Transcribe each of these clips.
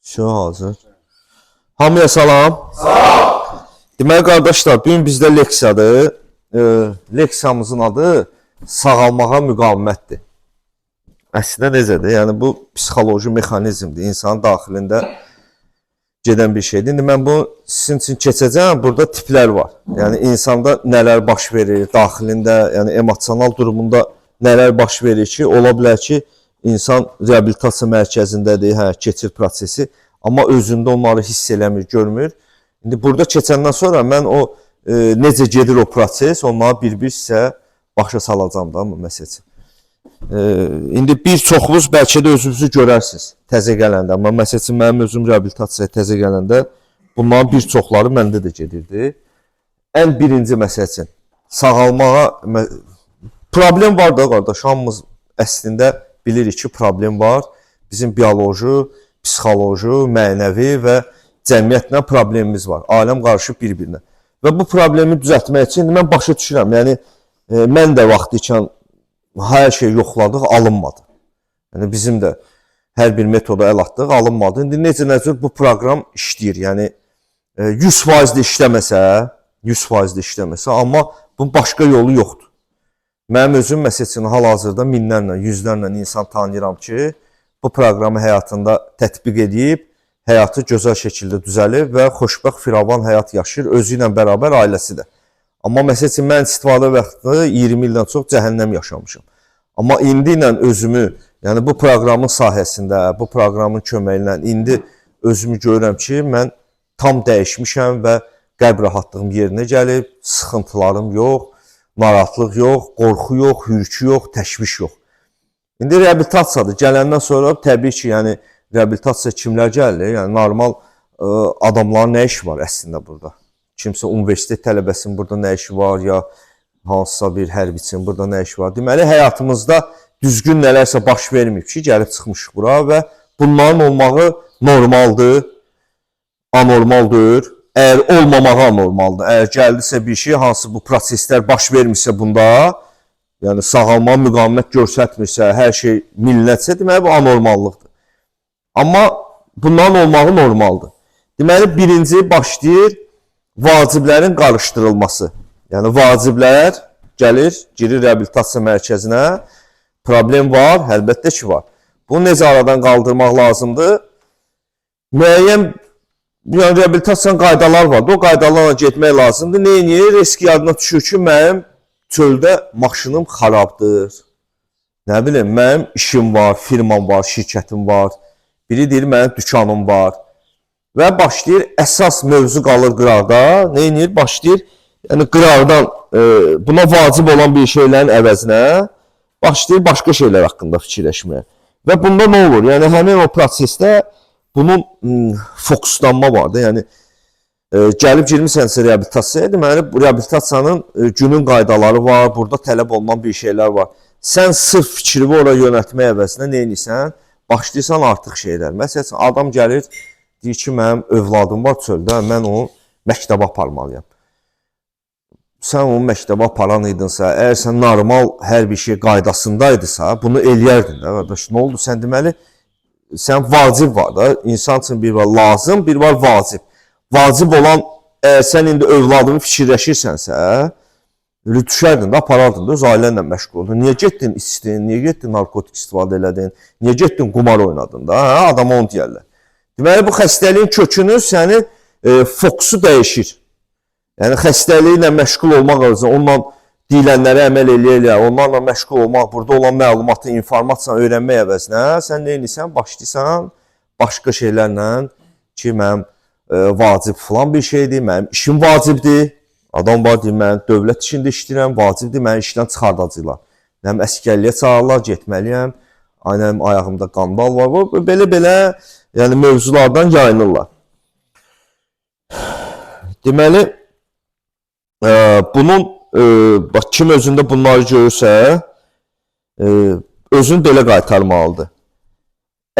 Şu hazır. Hamıya salam. Salam. Deməli qardaşlar, bugün bizdə leksiyadır. Leksiyamızın adı sağalmağa müqavimətdir. Əslində necədir? Yəni bu psixoloji mexanizmdir. İnsanın daxilində gedən bir şeydir. İndi mən bu sizin üçün keçəcəm. Burada tiplər var. Yəni insanda nələr baş verir, daxilində, yəni emosional durumunda nələr baş verir ki, ola bilər ki, insan reabilitasiya mərkəzindədir, keçir prosesi, amma özündə onları hiss eləmir, görmür. İndi burada keçəndən sonra mən o necə gedir o proses, onları bir-bir sizə başa salacağım da bu məsələ. İndi bir çoxunuz bəlkə də özünüzü görərsiniz təzə gələndə, amma məsələn mənim özüm reabilitasiyaya təzə gələndə bunların bir çoxları məndə də gedirdi. Ən birinci məsələn sağalmağa problem var da qardaş, hamımız əslində bilirik ki, problem var. Bizim bioloji, psixoloji, mənəvi və cəmiyyətlə problemimiz var. Aləm qarışıb bir-birinə. Və bu problemi düzəltmək üçün mən başa düşürəm. Yəni mən də vaxt ikən hər şey yoxladıq, alınmadı. Yəni bizim də hər bir metoda əl atdıq, alınmadı. İndi necə bu proqram işləyir. Yəni 100% işləməsə, 100% işləməsə, amma bunun başqa yolu yoxdur. Mənim özüm məsələn hal-hazırda minlərlə, yüzlərlə insan tanıyıram ki, bu proqramı həyatında tətbiq edib, həyatı gözəl şəkildə düzəlib və xoşbəxt, firavan həyat yaşayır, özü ilə bərabər ailəsi də. Amma məsələn mən istifadə vaxtı 20 ildən çox cəhənnəm yaşamışam. Amma indi ilə özümü, yəni bu proqramın sayəsində, bu proqramın köməyi ilə indi özümü görürəm ki, mən tam dəyişmişəm və qəlb rahatlığım yerinə gəlib, sıxıntılarım yox, narahatlıq yox, qorxu yox, hürkü yox, təşviş yox. İndi reabilitasiyadır. Gələndən sonra təbii ki, yəni reabilitasiya kimlər gəlir? Yəni normal adamların nə işi var əslində burada? Kimsə universitet tələbəsinin burada nə işi var, ya hansısa bir hərbiçinin burada nə işi var? Deməli, həyatımızda düzgün nələrsə baş verməyib ki, gəlib çıxmışıq bura və bunların olmağı normaldır, anormaldır. Əgər olmamağı anormaldır, əgər gəldisə bir şey, hansı bu proseslər baş vermirsə bunda, yəni sağalma, müqavimət göstərmirsə, hər şey millətsə, deməli bu anormallıqdır. Amma bunların olmağı normaldır. Deməli, birinci başlayır vaciblərin qarışdırılması. Yəni vaciblər gəlir, girir reabilitasiya mərkəzinə, problem var, əlbəttə ki var. Bunu necə aradan qaldırmaq lazımdır? Müəyyən yəni reabilitasiyanın qaydalar var. O qaydalarla getmək lazımdır. Neyini? Risk yadına düşür ki, mənim çöldə maşınım xarabdır. Nə bilim, mənim işim var, firmam var, şirkətim var. Biri deyir, mənim dükanım var. Və başlayır, əsas mövzu qalır qırarda. Neyini? Başlayır, yəni qırardan buna vacib olan bir şeylərin əvəzinə başlayır başqa şeylər haqqında fikirləşməyə. Və bunda nə olur? Yəni həmin o prosesdə bunun fokuslanma vardı. Yəni gəlib girmisənsə reabilitasiyaya, deməli reabilitasiyanın günün qaydaları var, burada tələb olunan bir şeylər var. Sən sırf fikrini ora yönəltmək əvəzinə nə edirsən? Başlayırsan artıq şeylər. Məsələn, adam gəlir, deyir ki, mənim övladım var çöldə, mən onu məktəbə aparmalıyam. Sən onu məktəbə aparan idinsə, əgər sən normal hər bir şey qaydasındaydısa, bunu eləyərdin də, qardaş. Nə oldu? Sən deməli sən vacib var da, insan üçün bir var lazım, bir var vacib. Vacib olan, sən indi övladını fikirləşirsənsə, düşərdin də, aparardın da, öz ailənlə məşğul oldun. Niyə getdin içdin, niyə getdin narkotik istifadə elədin, niyə getdin qumar oynadın da, adama onu deyərlər. Deməli, bu xəstəliyin kökünü sənin fokusu dəyişir. Yəni, xəstəliklə məşğul olmaq arasında, onunla deyilənlərə əməl eləyirlər, onlarla məşğul olmaq, burada olan məlumatı, informasiyanı öyrənmək əvəzinə, sən nə edirsən, başlayırsan başqa şeylərlə ki, mənim vacib filan bir şeydir, mənim işim vacibdir, adam var deyir, mən dövlət işində işləyirəm, vacibdir, məni işdən çıxardacaqlar. Mənim əskərliyə çağırırlar, getməliyəm, mənim ayağımda qandal var, belə-belə yəni mövzulardan yayınırlar. Deməli, bunun bax, kim özündə bunları görürsə, özünü belə qaytarmalıdır.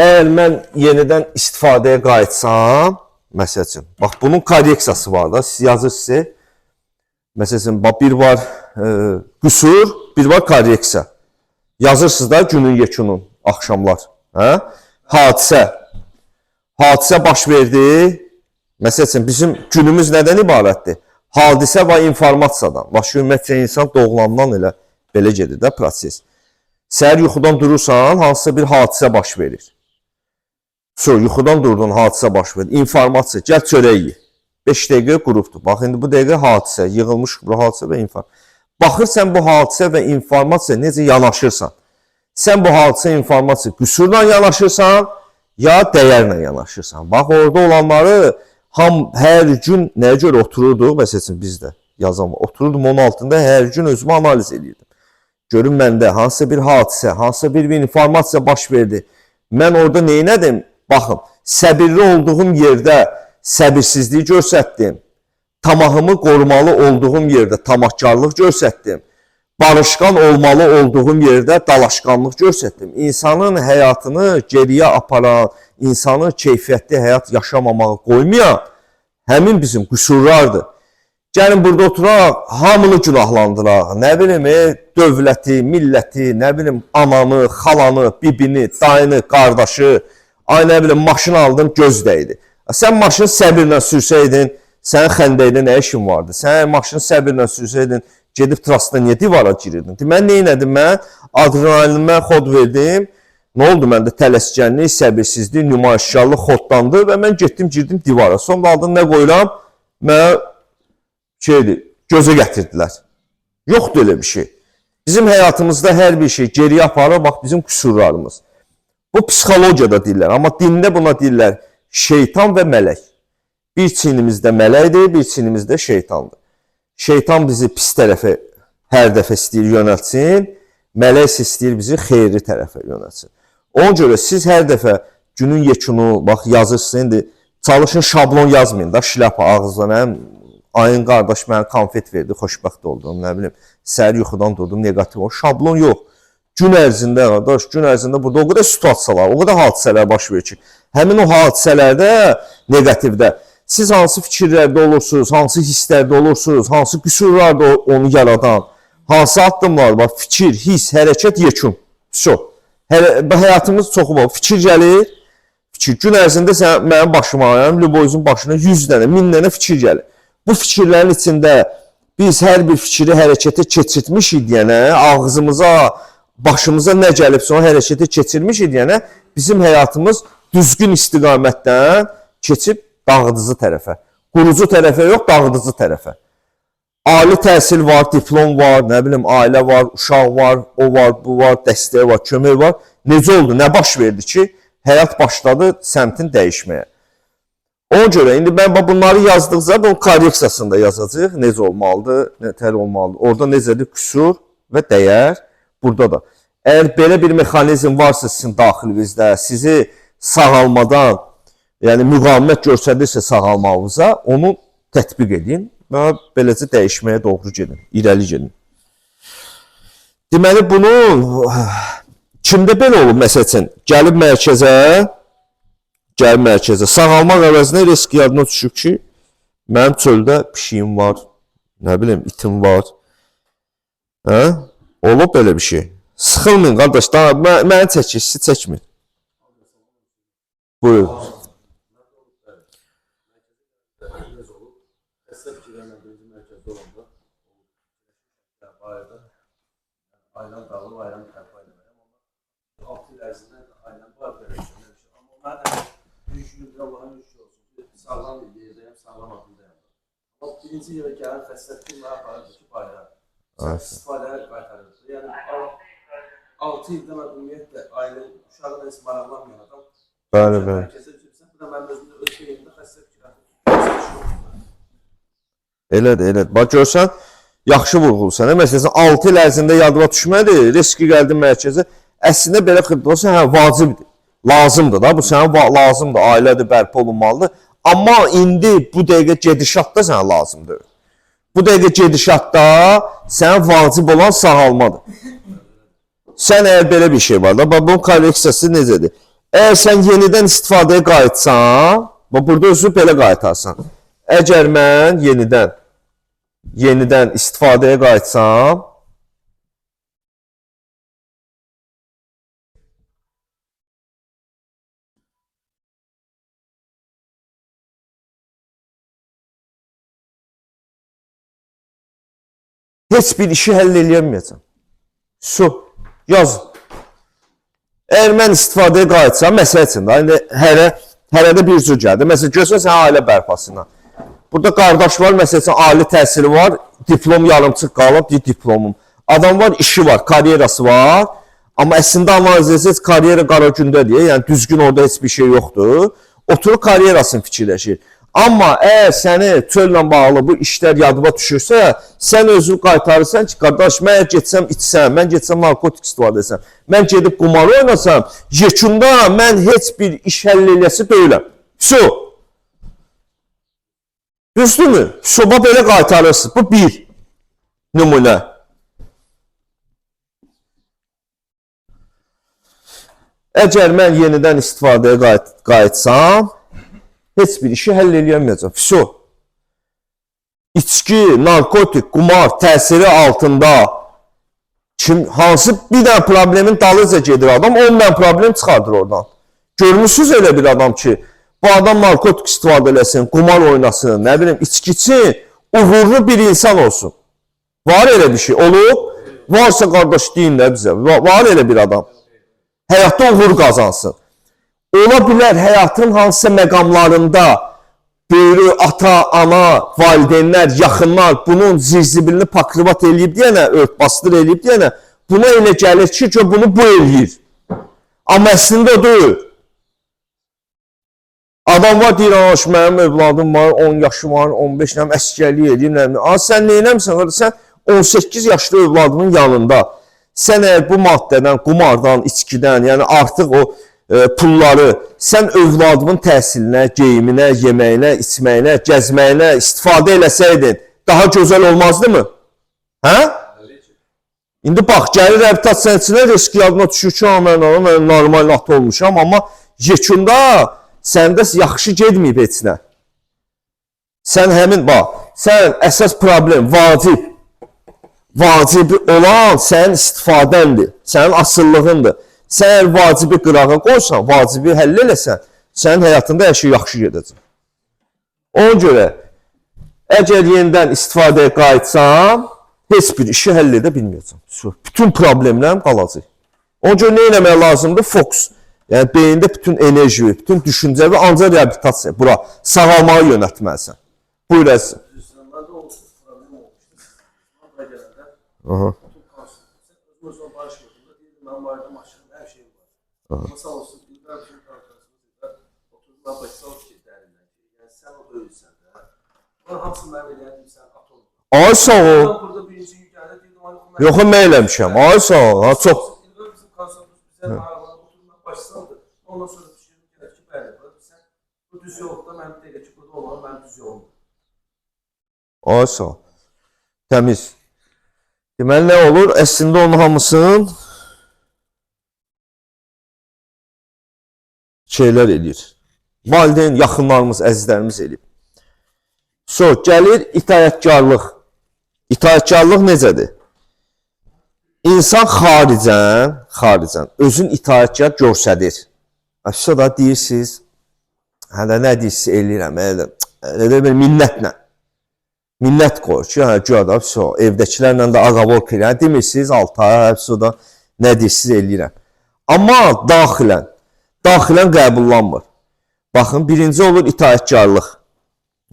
Əgər mən yenidən istifadəyə qayıtsam, məsələn, bax, bunun korreksiyası var da, siz yazırsınız, məsələn, bir var qüsur, bir var korreksiya. Yazırsınız da günün yekunun, axşamlar, hadisə. hadisə baş verdi. Məsələn, bizim günümüz nədən ibarətdir? Hadisə və informasiyadan. Bax, ümumiyyətlə, insan doğulandan elə belə gedir də proses. Səhər yuxudan durursan, hansısa bir hadisə baş verir. Sonra yuxudan durdun, hadisə baş verir. İnformasiya, gəl çörək ye. 5 dəqiqə qurubdur. Bax, indi bu dəqiqə hadisə, yığılmış bu hadisə və informasiya. Baxırsan bu hadisə və informasiya necə yanaşırsan. Sən bu hadisə, informasiya qüsurla yanaşırsan, ya dəyərlə yanaşırsan. Bax, orada olanları hər gün nəyə görə otururduq, məsələn, biz də yazan var. Otururdum onun altında, hər gün özümü analiz edirdim. Görün məndə hansısa bir hadisə, hansısa bir informasiya baş verdi. Mən orada neynədim? Baxın, səbirli olduğum yerdə səbirsizliyi göstərdim. Tamahımı qorumalı olduğum yerdə tamahkarlıq göstərdim. Barışqan olmalı olduğum yerdə dalaşqanlıq göstərdim. İnsanın həyatını geriyə aparan, insanı keyfiyyətli həyat yaşamamağı qoymayan həmin bizim qüsurlardır. Gəlin burada oturaq, hamını günahlandıraq. Nə bilim, dövləti, milləti, nə bilim, ananı, xalanı, bibini, dayını, qardaşı, ay nə bilim, maşın aldın, göz dəydi. Sən maşını səbirlə sürsəydin, sənin xəndəkdə nə işin vardı? Sən maşını səbirlə sürsəydin, gedib trasda niyə divara girirdin? Mən neynədim mən? Adrenalinimə xod verdim. Nə oldu məndə? Tələskənlik, səbirsizlik, nümayişkarlıq xodlandı və mən getdim, girdim divara. Sonra aldım, nə qoyuram? Mən gözə gətirdilər. Yoxdur elə bir şey. Bizim həyatımızda hər bir şey geriyə aparır, bax bizim qüsurlarımız. Bu psixologiyada deyirlər, amma dində buna deyirlər şeytan və mələk. Bir çiynimizdə mələkdir, bir çiynimizdə şeytandır. Şeytan bizi pis tərəfə hər dəfə istəyir yönəltsin, mələk istəyir bizi xeyirli tərəfə yönəltsin. Ona görə siz hər dəfə günün yekunu, bax yazırsınız, indi çalışın şablon yazmayın da, şlyapa ağızdan, ayın qardaş mənə konfet verdi, xoşbəxt oldum, nə bilim, səhər yuxudan durdum, negativ o, şablon yox. Gün ərzində, qardaş, gün ərzində burada o qədər situasiyalar, o qədər hadisələr baş verir ki, həmin o hadisələrdə, negativdə, siz hansı fikirlərdə olursunuz, hansı hisslərdə olursunuz, hansı qüsurlarda onu yaradan, hansı addımlar var, fikir, hiss, hərəkət, yekun. Həyatımız çoxu var, fikir gəlir, gün ərzində mənim başıma, Lüboyuzun başına 100 dənə, 1000 dənə fikir gəlir. Bu fikirlərin içində biz hər bir fikri hərəkətə keçirtmişik deyənə, ağzımıza, başımıza nə gəlibsə o hərəkətə keçirmişik deyənə, bizim həyatımız düzgün istiqamətdən keçib dağıdıcı tərəfə. Qurucu tərəfə yox, dağıdıcı tərəfə. Ali təhsil var, diplom var, nə bilim, ailə var, uşaq var, o var, bu var, dəstək var, kömək var. Necə oldu, nə baş verdi ki, həyat başladı səmtin dəyişməyə. Ona görə, indi mən bunları yazdıqca, onun korreksiyasında yazacaq, necə olmalıdır, nətər olmalıdır. Orada necədir, qüsur və dəyər, burada da. Əgər belə bir mexanizm varsa sizin daxilinizdə, sizi sağalmadan, yəni müqavimət göstərirsə sağalmağınıza, onu tətbiq edin və beləcə dəyişməyə doğru gedin, irəli gedin. Deməli, bunun kimdə belə olur, məsələn, gəlib mərkəzə, sağalmaq əvəzinə risk yadına düşüb ki, mənim çöldə pişiyim var, nə bilim, itim var. Olub belə bir şey. Sıxılmayın, qardaş, məni çəkir, sizi çəkmir. Buyur. Aylan dağılıb, aylan tərpə eləməyəm. 6 il ərzində aylan var verəcəm. Amma mən düşünürəm, Allahın şükür olsun ki, sağlam yerdəyəm, sağlam adındayım. Amma birinci yerə gələn xəstətliyin mənə aparırdı ki, bayram. İstifadəyə qaytarırdı. Yəni, 6 ildə mən ümumiyyətlə ailə, uşağın heç maraqlanmayan adam. Bəli. Mərkəzə düşürsən, bu da mənim özümdə öz yerimdə xəstə fikirlərim. Elədir. Bax, görsən, yaxşı vurğulsan. Məsələn, 6 il ərzində yadıma düşmədi, riski gəldi mərkəzə. Əslində belə xırdalarsa, vacibdir, lazımdır da, bu sənə lazımdır, ailədir, bərpa olunmalıdır. Amma indi bu dəqiqə gedişatda sənə lazımdır. Bu dəqiqə gedişatda sənə vacib olan sağalmadır. Sən əgər belə bir şey var da, bunun korreksiyası necədir? Əgər sən yenidən istifadəyə qayıtsan, burada özü belə qayıtarsan. Əgər mən yenidən istifadəyə qayıtsam, heç bir işi həll eləyəməyəcəm. Su, yazın. Əgər mən istifadəyə qayıtsam, məsəl üçün da, indi hərədə bir cür gəldi. Məsələn, görsən sən ailə bərpasına. Burada qardaş var, məsəl üçün ali təhsili var, diplom yarımçıq qalıb, diplomum. Adam var, işi var, karyerası var. Amma əslində analiz etsək, karyera qara gündədir. Yəni düzgün orada heç bir şey yoxdur. Oturub karyerasını fikirləşir. Amma əgər səni çölla bağlı bu işlər yadıma düşürsə, sən özünü qaytarırsan ki, qardaş, mən getsəm içsəm, mən getsəm narkotik istifadə etsəm, mən gedib qumar oynasam, yekunda mən heç bir iş həll eləyəsi deyiləm. Su. Düzdürmü? Suba belə qaytarırsın. Bu bir nümunə. Əgər mən yenidən istifadəyə qayıtsam, heç bir işi həll eləyəməyəcəm. Fiso. İçki, narkotik, qumar təsiri altında hansı bir dənə problemin dalınca gedir adam, 10 dənə problem çıxardır oradan. Görmüsünüz elə bir adam ki, bu adam narkotik istifadə eləsin, qumar oynasın, nə bilim, içki için uğurlu bir insan olsun. Var elə bir şey. Olub, varsa qardaş deyin də bizə. Var elə bir adam. Həyatda uğur qazansın. Ola bilər həyatın hansısa məqamlarında böyrü, ata, ana, valideynlər, yaxınlar bunun zirzibilini pakrivat eləyib deyənə, örtbasdır eləyib deyənə, buna elə gəlir ki, bunu bu eləyir. Amma əslində o deyil. Adam var, deyir, mənim övladım var, 10 yaşım var, 15 yaşım, əskərlik eləyim. Sən neynəmsən? Sən 18 yaşlı övladının yanında. Sən əgər bu maddədən, qumardan, içkidən, yəni artıq o pulları sən övladının təhsilinə, geyiminə, yeməyinə, içməyinə, gəzməyinə istifadə eləsəydin, daha gözəl olmazdı mı? Hə? İndi bax, gəlir reabilitasiyasına risk yadına düşür ki, mən normal at olmuşam, amma yekunda səndə yaxşı gedməyib heç nə. Sən həmin, bax, sən əsas problem, vacibi olan sənin istifadəndir, sənin asıllığındır. Sən əgər vacibi qırağa qoysan, vacibi həll eləsən, sənin həyatında hər şey yaxşı gedəcək. Ona görə, əgər yenidən istifadəyə qayıtsam, heç bir işi həll edə bilməyəcəm. Bütün problemlərim qalacaq. Ona görə nə eləmək lazımdır? Fokus. Yəni, beyində bütün enerji, bütün düşüncə və ancaq reabilitasiya, bura, sağalmağa yönətməlisən. Buyur əzizim. Masal olsun, bilmem ki, karşısında oturdular başına o fikirlərindən ki, yəni sən o döyülsən də, bunun hamısını mən eləyədim, sən at olun. Ay sağ ol. Burada birinci yüklerde deyildim, yox, mən eləmişəm, ay sağ ol, ha, çox. Bizim konsolumuz bizə arabalar oturdular başlandı, ondan sonra düşündüm ki, bəli, sən bu düz yolda, mən deyək ki, burada olmalı, mən düz yolda. Ay sağ ol. Təmiz. Deməli, nə olur? Əslində onun hamısının şeylər eləyir. Valideyn, yaxınlarımız, əzizlərimiz eləyib. So, gəlir itayətkarlıq. İtayətkarlıq necədir? İnsan xaricən özün itayətkar görsədir. Aşağı da deyirsiniz, hələ nə deyirsiniz eləyirəm, elə bir minnətlə. Minnət qoyur ki, güya da evdəkilərlə də ağavolk eləyəm. Demirsiniz, altaya, da nə deyirsiniz eləyirəm. Amma daxilən qəbullanmır. Baxın, birinci olur itayətkarlıq.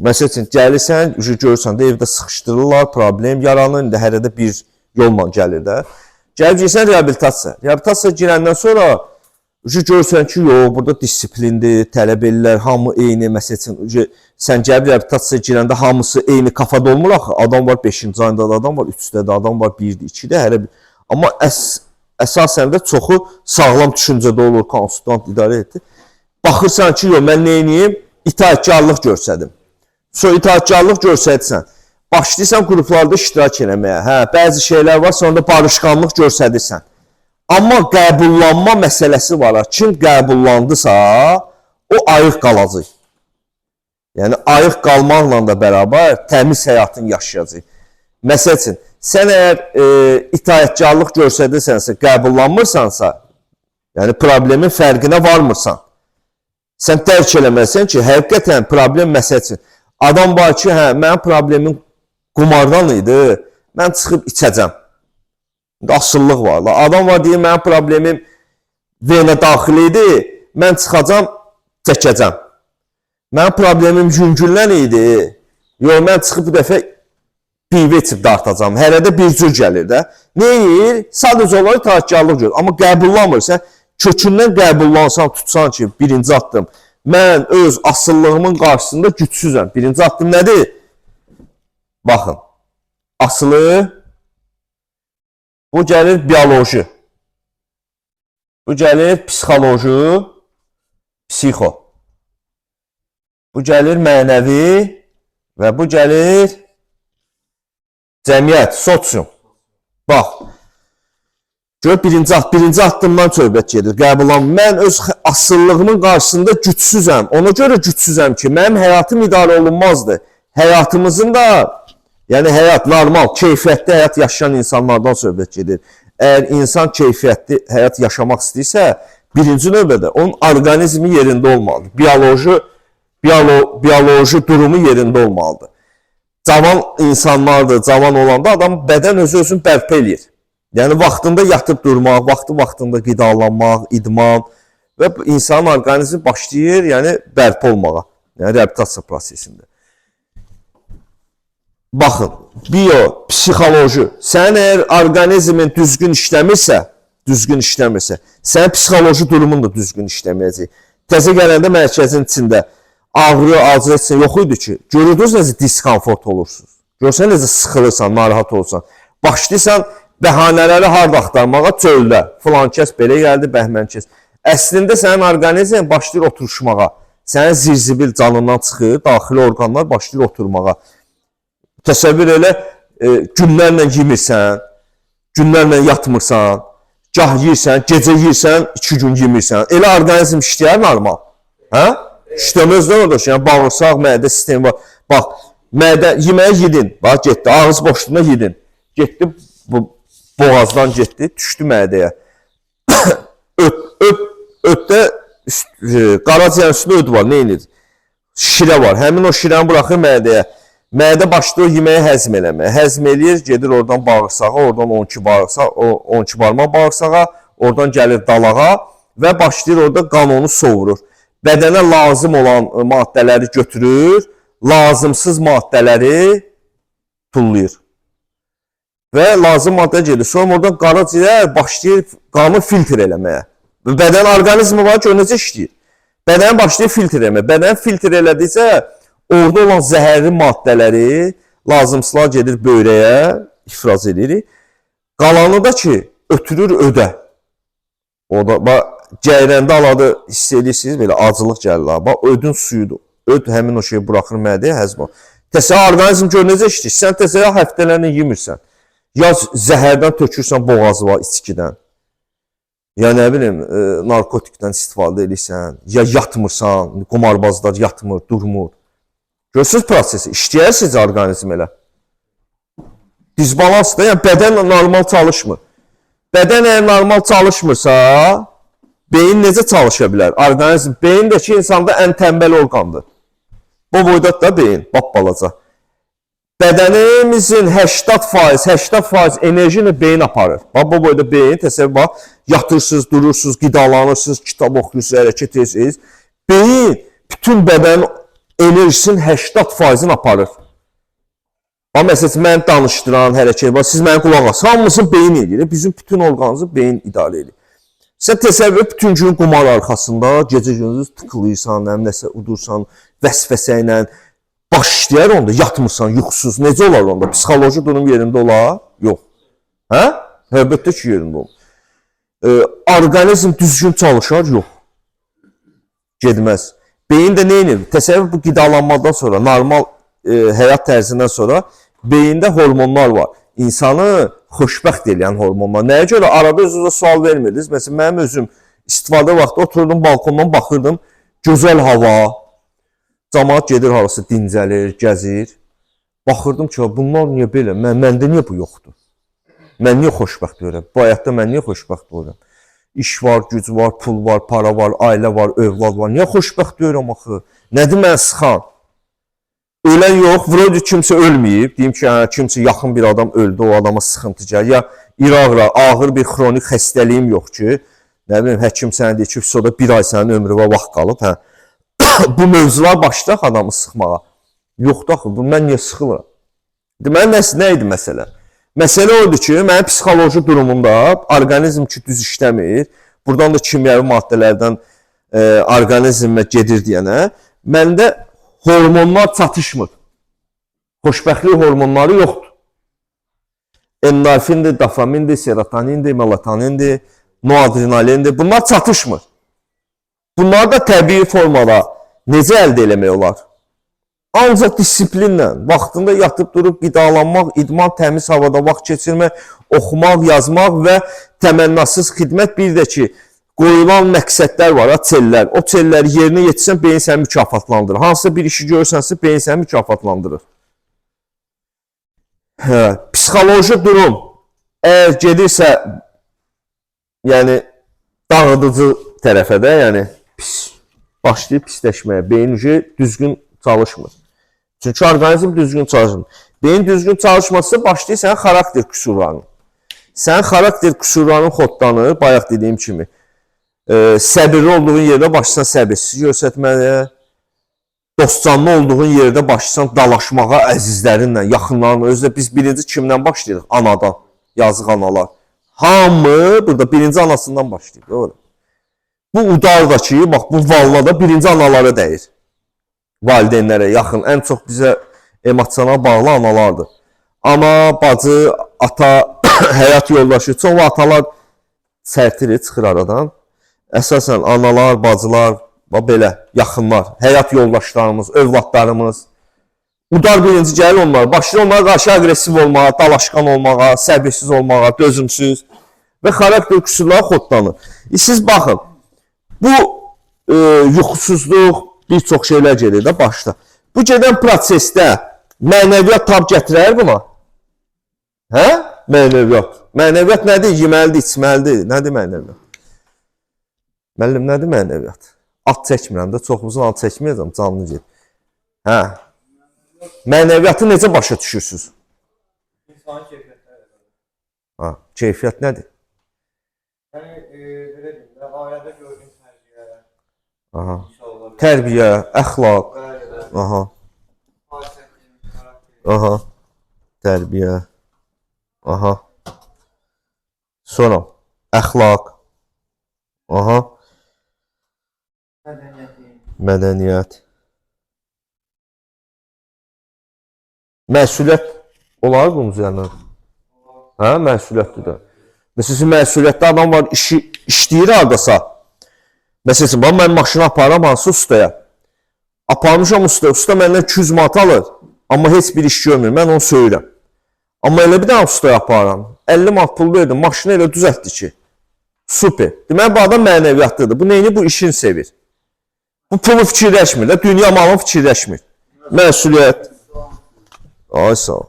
Məsəl üçün, gəlirsən, görürsən də evdə sıxışdırırlar, problem yaranır, indi hərədə bir yolla gəlir də. Gəlib girsən reabilitasiya. Reabilitasiya girəndən sonra görürsən ki, yox, burada disiplindir, tələb edirlər, hamı eyni, məsəl üçün, sən gəlib reabilitasiyaya girəndə hamısı eyni kafada olmur axı. Adam var 5-ci ayında da adam var, 3-də də adam var, 1-də, 2-də, hər bir. Amma əsasən də çoxu sağlam düşüncədə olur, konsultant idarə etdi. Baxırsan ki, yox, mən neyiniyim? İtaətkarlıq görsədim. Sonra itaətkarlıq görsədirsən, başlayırsan qruplarda iştirak eləməyə. Hə, bəzi şeylər var, sonra da barışqanlıq görsədirsən. Amma qəbullanma məsələsi var. Kim qəbullandısa, o ayıq qalacaq. Yəni, ayıq qalmaqla da bərabər təmiz həyatın yaşayacaq. Məsəl üçün, sən əgər itaətkarlıq görsədirsənsə, qəbullanmırsansa, yəni problemin fərqinə varmırsan, sən dərk eləməlisən ki, həqiqətən problem məsəl üçün, adam var ki, hə, mənim problemim qumardan idi, mən çıxıb içəcəm. Asıllıq var. Adam var deyir, mənim problemim vena daxili idi, mən çıxacam, çəkəcəm. Mənim problemim yüngülən idi, yox, mən çıxıb bu dəfə pivə içib dartacam. Hərədə bir cür gəlir də. Neyir? Sadəcə olaraq itaatkarlıq görür. Amma qəbullanmırsa, kökündən qəbullansan, tutsan ki, birinci addım, mən öz asıllığımın qarşısında gücsüzəm. Birinci addım nədir? Baxın, asılı, bu gəlir bioloji, bu gəlir psixoloji, psixo, bu gəlir mənəvi və bu gəlir cəmiyyət, sosium. Bax, gör, birinci addımdan söhbət gedir, qəbullan. Mən öz asıllığımın qarşısında gücsüzəm. Ona görə gücsüzəm ki, mənim həyatım idarə olunmazdı. Həyatımızın da, yəni həyat, normal, keyfiyyətli həyat yaşayan insanlardan söhbət gedir. Əgər insan keyfiyyətli həyat yaşamaq istəyirsə, birinci növbədə onun orqanizmi yerində olmalıdır. Bioloji durumu yerində olmalıdır. Cavan insanlardır, cavan olanda adam bədən özünü bərpa eləyir. Yəni, vaxtında yatıb durmaq, vaxtında qidalanmaq, idman və insanın orqanizmi başlayır, yəni bərpa olmağa, yəni reabilitasiya prosesində. Baxın, psixoloji, sən əgər orqanizmin düzgün işləmirsə, sənin psixoloji durumun da düzgün işləməyəcək. Təzə gələndə mərkəzin içində ağrı, acı yox idi ki, görürdünüz necə diskomfort olursunuz. Görsən necə sıxılırsan, narahat olursan. Başlayırsan bəhanələri harda axtarmağa, çöldə. Filan kəs belə gəldi, bəhmən kəs. Əslində sənin orqanizmin başlayır oturuşmağa. Sənin zirzibil canından çıxır, daxili orqanlar başlayır oturmağa. Təsəvvür elə, günlərlə yemirsən, günlərlə yatmırsan, gah yiyirsən, gecə yiyirsən, 2 gün yemirsən. Elə orqanizm işləyər normal. Hə? İşləməzdən odur ki, yəni bağırsaq, mədə sistemi var. Bax, mədə yeməyə yedin, bax, getdi, ağız boşluğuna yedin. Getdi, boğazdan getdi, düşdü mədəyə. Ötdə, qaraciyərin üstündə öd var, neynir? Şirə var, həmin o şirəni buraxır mədəyə. Mədə başlayır yeməyi həzm eləməyə. Həzm eləyir, gedir oradan bağırsağa, oradan 12 barmaq bağırsağa, oradan gəlir dalağa və başlayır orada qan onu sovurur. Bədənə lazım olan maddələri götürür, lazımsız maddələri tullayır. Və lazım maddə gedir. Sonra oradan qaraciyər başlayır qanı filtr eləməyə. Bədən orqanizmi var ki, o necə işləyir? Bədən başlayır filtr eləməyə. Bədən filtr elədikcə, orada olan zəhərli maddələri lazımsızlar gedir böyrəyə, ifraz edirik. Qalanı da ki, ötürür ödə. Orada, cəyrəndə aladı, hiss edirsiniz, belə acılıq gəlir. Bax, ödün suyudur. Öd həmin o şeyi buraxır mədəyə, həzm olur. Təsəvvür, orqanizm gör necə işləyir? Sən təsəvvür, həftələrlə yemirsən. Ya zəhərdən tökürsən boğazıva, içkidən. Ya nə bilim, narkotikdən istifadə edirsən. Ya yatmırsan, qumarbazlar yatmır, durmur. Görürsünüz prosesi, işləyərsiniz orqanizm elə. Disbalansdır, yəni bədən normal çalışmır. Bədən əgər normal çalışmırsa, beyin necə çalışa bilər? Orqanizm, beyindəki insanda ən tənbəl orqandır. Bu boyda da beyin, balaca. Bədənimizin 80% enerjini beyin aparır. Bu boyda beyin, təsəvvür bax, yatırsınız, durursunuz, qidalanırsınız, kitab oxuyursunuz, hərəkət edirsiniz. Beyin bütün bədən enerjisinin 80%-ni aparır. Məsələn, mən danışdıran hərəkət var, siz mənim qulaq asın, hamısını beyin edir. Bizim bütün orqanımızı beyin idarə edir. Sən təsəvvür, bütün gün qumar arxasında, gecə-gündüz tıxılıysan, nəsə udursan, vəsvəsə ilə başlayır onda, yatmırsan, yuxusuz. Necə olar onda? Psixoloji durum yerində olar? Yox. Hə? Əlbəttə ki, yerində olur. Orqanizm düzgün çalışar? Yox. Gedməz. Beyin də neynir? Təsəvvür, bu qidalanmadan sonra, normal həyat tərzindən sonra beyində hormonlar var. İnsanı xoşbəxt edən hormonlar. Nəyə görə? Arada özünüzə sual vermirdiniz. Məsələn, mənim özüm istifadə vaxtı oturdum, balkondan baxırdım. Gözəl hava, cəmaət gedir harası, dincəlir, gəzir. Baxırdım ki, bunlar niyə belə? Məndə niyə bu yoxdur? Mən niyə xoşbəxt deyirəm? Bu həyatda mən niyə xoşbəxt deyirəm? İş var, güc var, pul var, para var, ailə var, övlad var. Niyə xoşbəxt deyirəm axı? Nədir mən sıxan? ölən yox, vроде kimsə ölməyib. Deyim ki, hə, kimsə yaxın bir adam öldü, o adama sıxıntı gəlir. Ya İraqla ağır bir xronik xəstəliyim yox ki, nə bilim, həkim sənə deyir ki, soda bir ay sənin ömrünə vaxt qalıb, hə. Bu mövzular başlayaq adamı sıxmağa. Yoxdur axı, bu mən niyə sıxılıram? Deməli, nə idi məsələ? Məsələ oydu ki, mənim psixoloji durumumda orqanizm ki, düz işləmir, buradan da kimyəvi maddələrdən orqanizmə gedir deyənə, məndə hormonlar çatışmır. Xoşbəxtlik hormonları yoxdur. Endorfindir, dopamindir, serotonindir, melatonindir, noadrenalindir. Bunlar çatışmır. Bunları da təbii formada necə əldə eləmək olar? Ancaq disiplinlə, vaxtında yatıb durub qidalanmaq, idman, təmiz havada vaxt keçirmək, oxumaq, yazmaq və təmənnasız xidmət, bir də ki, qoyulan məqsədlər var, çellər. O çelləri yerinə yetirsən, beyin səni mükafatlandırır. Hansısa bir işi görsənsə, beyin səni mükafatlandırır. Psixoloji durum əgər gedirsə, yəni dağıdıcı tərəfə də, yəni başlayıb pisləşməyə, beyin düzgün çalışmır. Çünki orqanizm düzgün çalışmır. Beyin düzgün çalışması başlayır sənin xarakter qüsurlarını. Sənin xarakter qüsurlarının xodlanır, bayaq dediyim kimi. Səbirli olduğun yerdə başlasan səbirsiz göstərməyə, dostcanlı olduğun yerdə başlasan dalaşmağa əzizlərinlə, yaxınlarınla. Özdə biz birinci kimdən başlayırıq? Anadan, yazıq analar. Hamı burada birinci anasından başlayır. Doğru. Bu udar ki, bax bu vallada birinci analara dəyir. Valideynlərə yaxın, ən çox bizə emosional bağlı analardır. Ana, bacı, ata, həyat yoldaşı, çox atalar sərtirir, çıxır aradan. Əsasən analar, bacılar, belə yaxınlar, həyat yoldaşlarımız, övladlarımız. Udar birinci gəlir onlar, başlayır onlara qarşı agresiv olmağa, dalaşqan olmağa, səbirsiz olmağa, dözümsüz və xarakter qüsurları xodlanır. Siz baxın, bu yuxusuzluq, bir çox şeylər gedir də başda. Bu gedən prosesdə mənəviyyat tab gətirər buna? Hə? Mənəviyyat. Mənəviyyat nədir? Yeməlidir, içməlidir. Nədir mənəviyyat? Müəllim, nədir mənəviyyat? At çəkmirəm də, çoxumuzun at çəkməyəcəm, canlı gedir. Hə? Mənəviyyatı necə başa düşürsünüz? İnsanın keyfiyyətləri. Ha, keyfiyyət nədir? Yəni, belə deyim də, ailədə gördüyün tərbiyə, Aha. Tərbiyə, əxlaq. Aha. Aha. Tərbiyə. Aha. Sonra əxlaq. Aha. Mədəniyyət. Məsuliyyət olar bunun üzərinə? Hə, məsuliyyətdir də. Məsələn, məsuliyyətli adam var, işləyir hardasa. Məsələn, mən maşını aparam hansı ustaya. Aparmışam ustaya, usta məndən 200 manat alır. Amma heç bir iş görmür, mən onu söyürəm. Amma elə bir dənə ustaya aparam. 50 manat pul verdim, maşını elə düzəltdi ki. Super. Deməli, bu adam mənəviyyatlıdır. Bu neyini? Bu işini sevir. Bu pulu fikirləşmir də, dünya malını fikirləşmir. Məsuliyyət. Ay sağ ol.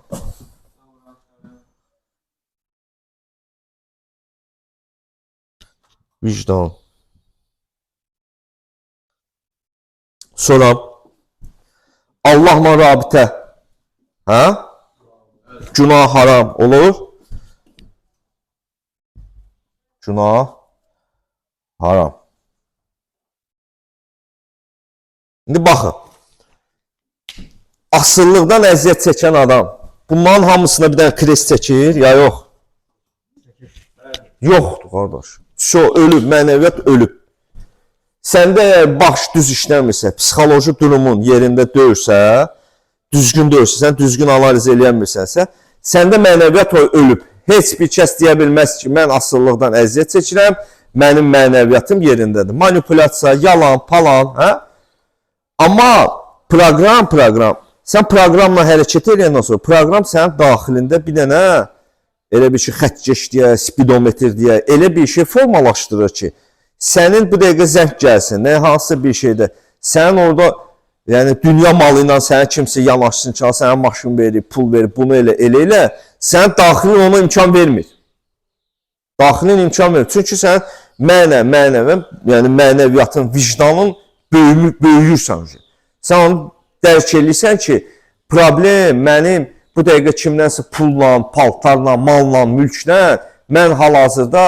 Vicdan. Sonra Allahla rabitə. Hə? Günah haram olur. Günah haram. İndi baxın. Asıllıqdan əziyyət çəkən adam bunların hamısına bir dənə krest çəkir, ya yox? Yoxdur, qardaş. Ölüb, mənəviyyat ölüb. Səndə əgər baş düz işləmirsə, psixoloji durumun yerində deyilsə, düzgün deyilsə, sən düzgün analiz eləyəmirsənsə, səndə mənəviyyat ölüb. Heç bir kəs deyə bilməz ki, mən asıllıqdan əziyyət çəkirəm, mənim mənəviyyatım yerindədir. Manipulyasiya, yalan, palan, hə? Amma proqram, sən proqramla hərəkət eləyəndən sonra, proqram sənin daxilində bir dənə, elə bir şey xətkeş deyə, spidometr deyə, elə bir şey formalaşdırır ki, sənin bu dəqiqə zəng gəlsin, nə hansısa bir şeydə, sənin orada, yəni dünya malı ilə sənə kimsə yanaşsın ki, sənə maşın verir, pul verir, bunu elə, sənin daxilin ona imkan vermir. Daxilin imkan vermir. Çünki sən yəni mənəviyyatın, vicdanın böyüyürsən. Sən onu dərk edirsən ki, Problem mənim bu dəqiqə kimdənsə pulla, paltarla, malla, mülklə mən hal-hazırda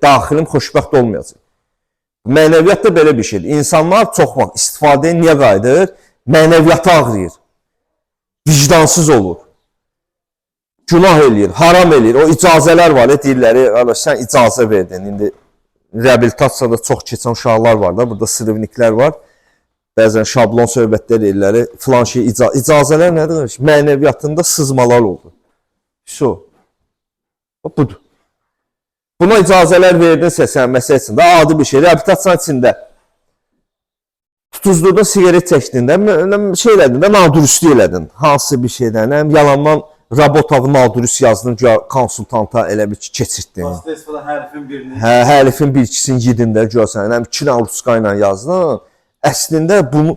daxilim xoşbəxt olmayacaq. Mənəviyyat da belə bir şeydir. İnsanlar çox vaxt istifadəyə niyə qayıdır? Mənəviyyatı ağrıyır. Vicdansız olur. Günah eləyir, haram eləyir. O icazələr var, deyirlər, sən icazə verdin. İndi reabilitasiyada çox keçən uşaqlar var da, burada sırıvniklər var. Bəzən şablon söhbətlər eləyirlər, filan şey icazələr nədir? Mənəviyyatında sızmalar oldu. Budur. Buna icazələr verdinsə sən məsələ üçün, adi bir şey, reabilitasiyanın içində tutuzdurda sigaret çəkdin də, şey elədin də, nadürüstlük elədin. Hansı bir şeydən, yalandan Rabotov nadürüst yazdın, konsultanta elə bir ki, keçirdin. Hostesfada hərfin birini. Hə, hərfin bir ikisini yedin də, görsən, həm 2 ruska ilə yazdın. Əslində bunu,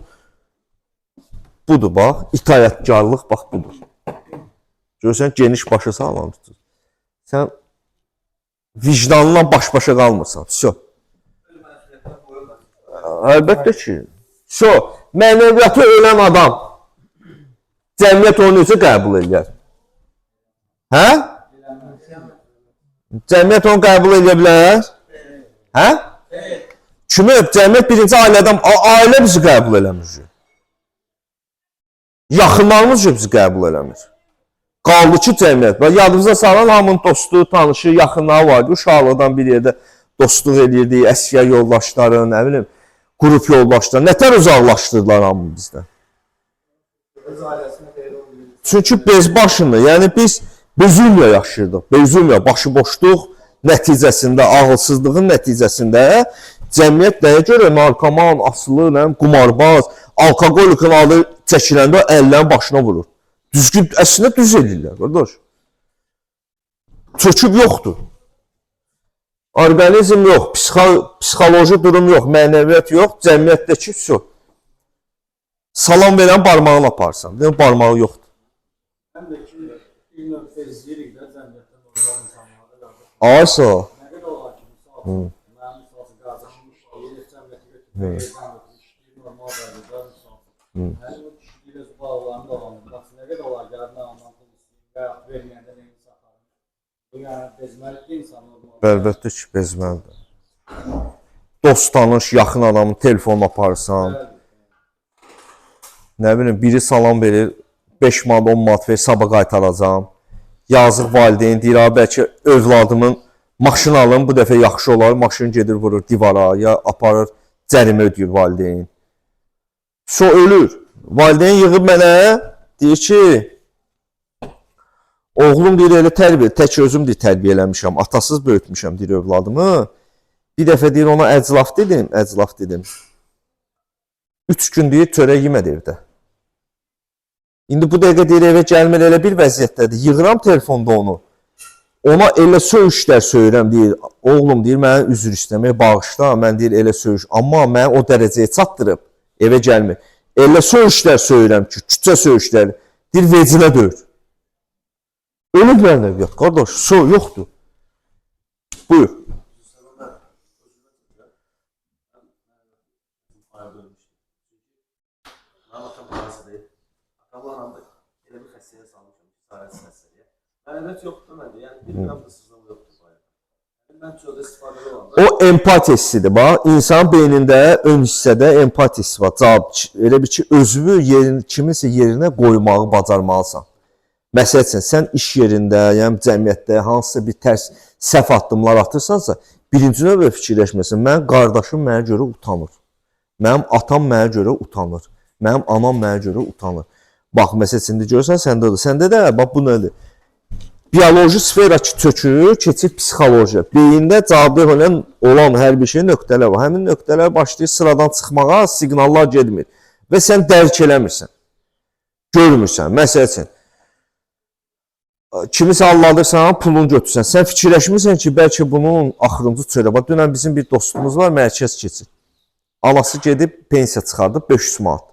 budur bax, itaətkarlıq bax budur. Görsən, geniş başa sağlam tutur. Sən vicdanla baş-başa qalmırsan. Əlbəttə ki. Mənəviyyatı ölən adam cəmiyyət onu necə qəbul edir? Hə? Cəmiyyət onu qəbul edə bilər? Hə? Kimi cəmiyyət birinci ailədən, ailə bizi qəbul eləmir. Yaxınlarımız bizi qəbul eləmir. Qaldı ki cəmiyyət. Yadımıza salan hamının dostu, tanışı, yaxınları vardı. Uşaqlıqdan bir yerdə dostluq edirdi, əsgər yoldaşları, nə bilim, qrup yoldaşları. Nətər uzaqlaşdırdılar hamını bizdən? Çünki bezbaşını, yəni biz bezulya yaşayırdıq. Bezulya, başıboşluq nəticəsində, ağılsızlığın nəticəsində cəmiyyət nəyə görə narkoman, asılı, qumarbaz, alkoqolikin adı çəkiləndə əllərin başına vurur. Düzgün, əslində düz edirlər, qardaş. Çöküb yoxdur. Orqanizm yox, psixoloji durum yox, mənəviyyat yox, cəmiyyətdəki yox. Salam verən barmağını aparsan, deyəm, barmağı yoxdur. Həm də ki, bir nöqtə izləyirik də cəmiyyətdə normal insanlarda qardaş. Aysa. Nə qədər olar ki, mənim misal qardaşım işləyir, cəmiyyəti götürür, işləyir normal qaydada misal. Həmin o kişiliklə bağlarını dolanır. Nə qədər olar gəlib mən ondan pul istəyim və yaxud verməyəndə neyini satarım. Bu yəni bezməlikdir insan normal. Əlbəttə ki, bezməlidir. Dost tanış, yaxın adamın telefonunu aparırsan. Nə bilim, biri salam verir, 5 manat, 10 manat verir, sabah qaytaracam. Yazıq valideyn deyir, bəlkə övladımın maşın alım, bu dəfə yaxşı olar, maşın gedir vurur divara, ya aparır, cərimə ödəyir valideyn. Ölür. Valideyn yığıb mənə, deyir ki, oğlum deyir, elə tərbiyə, tək özüm deyir, tərbiyə eləmişəm, atasız böyütmüşəm, deyir, övladımı. Bir dəfə deyir, ona əclaf dedim. 3 gün deyir, çörək yemədi evdə. İndi bu dəqiqə deyir, evə gəlmir, elə bir vəziyyətdədir. Yığıram telefonda onu. Ona elə söyüşlər söyürəm, deyir, oğlum deyir, mənə üzr istəmək, bağışla, mən deyir, elə söyüş. Amma mən o dərəcəyə çatdırıb, evə gəlmir. Elə söyüşlər söyürəm ki, küçə söyüşləri, deyir, vecinə döyür. Ölüb mənəviyyat, qardaş, yoxdur. Buyur. Mənəviyyat yoxdur məndə, yəni bir qram da sızlama yoxdur. Mən çöldə istifadə olanda... O empati hissidir, bax. İnsanın beynində, ön hissədə empati hissi var. Elə bir ki, özünü kiminsə yerinə qoymağı bacarmalısan. Məsəl üçün, sən iş yerində, yəni cəmiyyətdə hansısa bir tərs səhv addımlar atırsansa, birinci növbə fikirləşməsin. Mənim qardaşım mənə görə utanır. Mənim atam mənə görə utanır. Mənim anam mənə görə utanır. Bax, məsəl üçün, görürsən, səndədir. Səndə də, bax, bu nədir? Bioloji sfera ki, çökür, keçir psixolojiya. Beyində cavabdeh olan hər bir şey nöqtələr var. Həmin nöqtələr başlayır sıradan çıxmağa, siqnallar gedmir. Və sən dərk eləmirsən. Görmürsən. Məsəl üçün, kimisə alladırsan, pulunu götürsən. Sən fikirləşmirsən ki, bəlkə bunun axırıncı çörə. Bax, dünən bizim bir dostumuz var, mərkəz keçir. Anası gedib pensiya çıxardıb 500 manat.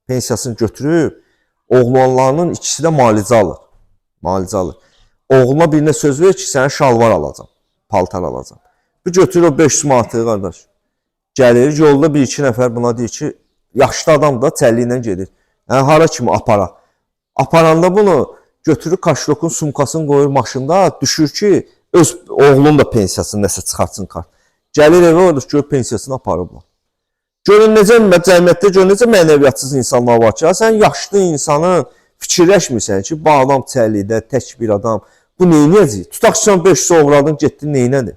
Pensiyasını götürüb, oğlanlarının ikisi də malicə alır. Malicə alır. Oğluna birinə söz verir ki, sənə şalvar alacam, paltar alacam. Bu götürür o 500 manatı, qardaş. Gəlir, yolda bir-iki nəfər buna deyir ki, yaşlı adam da çəlli ilə gedir. Hə, hara kimi aparaq? Aparanda bunu götürür kaşlokun sumkasını qoyur maşında, düşür ki, öz oğlunun da pensiyasını nəsə çıxartsın kart. Gəlir evə olur ki, pensiyasını aparıblar. Görün necə cəmiyyətdə görün necə mənəviyyatsız insanlar var ki, sən yaşlı insanın fikirləşmirsən ki, bu adam çəlikdə, tək bir adam, bu neynəyəcək? Tutaq ki, sən 500 ovradın, getdin neynədir?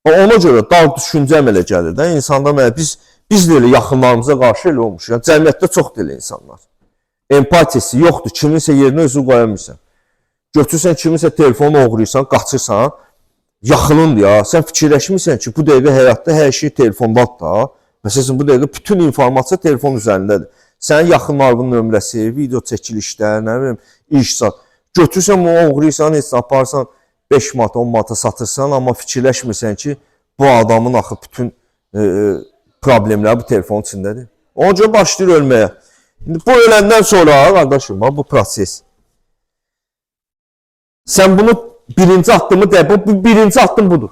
Ona görə dar düşüncəm elə gəlir də, insanda biz də elə yaxınlarımıza qarşı elə olmuş. Yəni, cəmiyyətdə çoxdur elə insanlar. Empatiyası yoxdur, kiminsə yerinə özü qoyamırsan. Götürsən, kiminsə telefonu oğruyursan, qaçırsan, yaxınındır ya. Sən fikirləşmirsən ki, bu dəqiqə həyatda hər şey telefondadır da. Məsələn, bu dəqiqə bütün informasiya telefon üzərindədir. Sənin yaxınlarının nömrəsi, video çəkilişlər, nə bilim, iş saat. Götürsən, bunu oğruyursan, heç aparsan, 5 manata, 10 manata satırsan, amma fikirləşmirsən ki, bu adamın axı bütün problemləri bu telefonun içindədir. Ona görə başlayır ölməyə. Bu öləndən sonra, qardaşım, bu proses. Sən bunu birinci addımı deyək, bu birinci addım budur.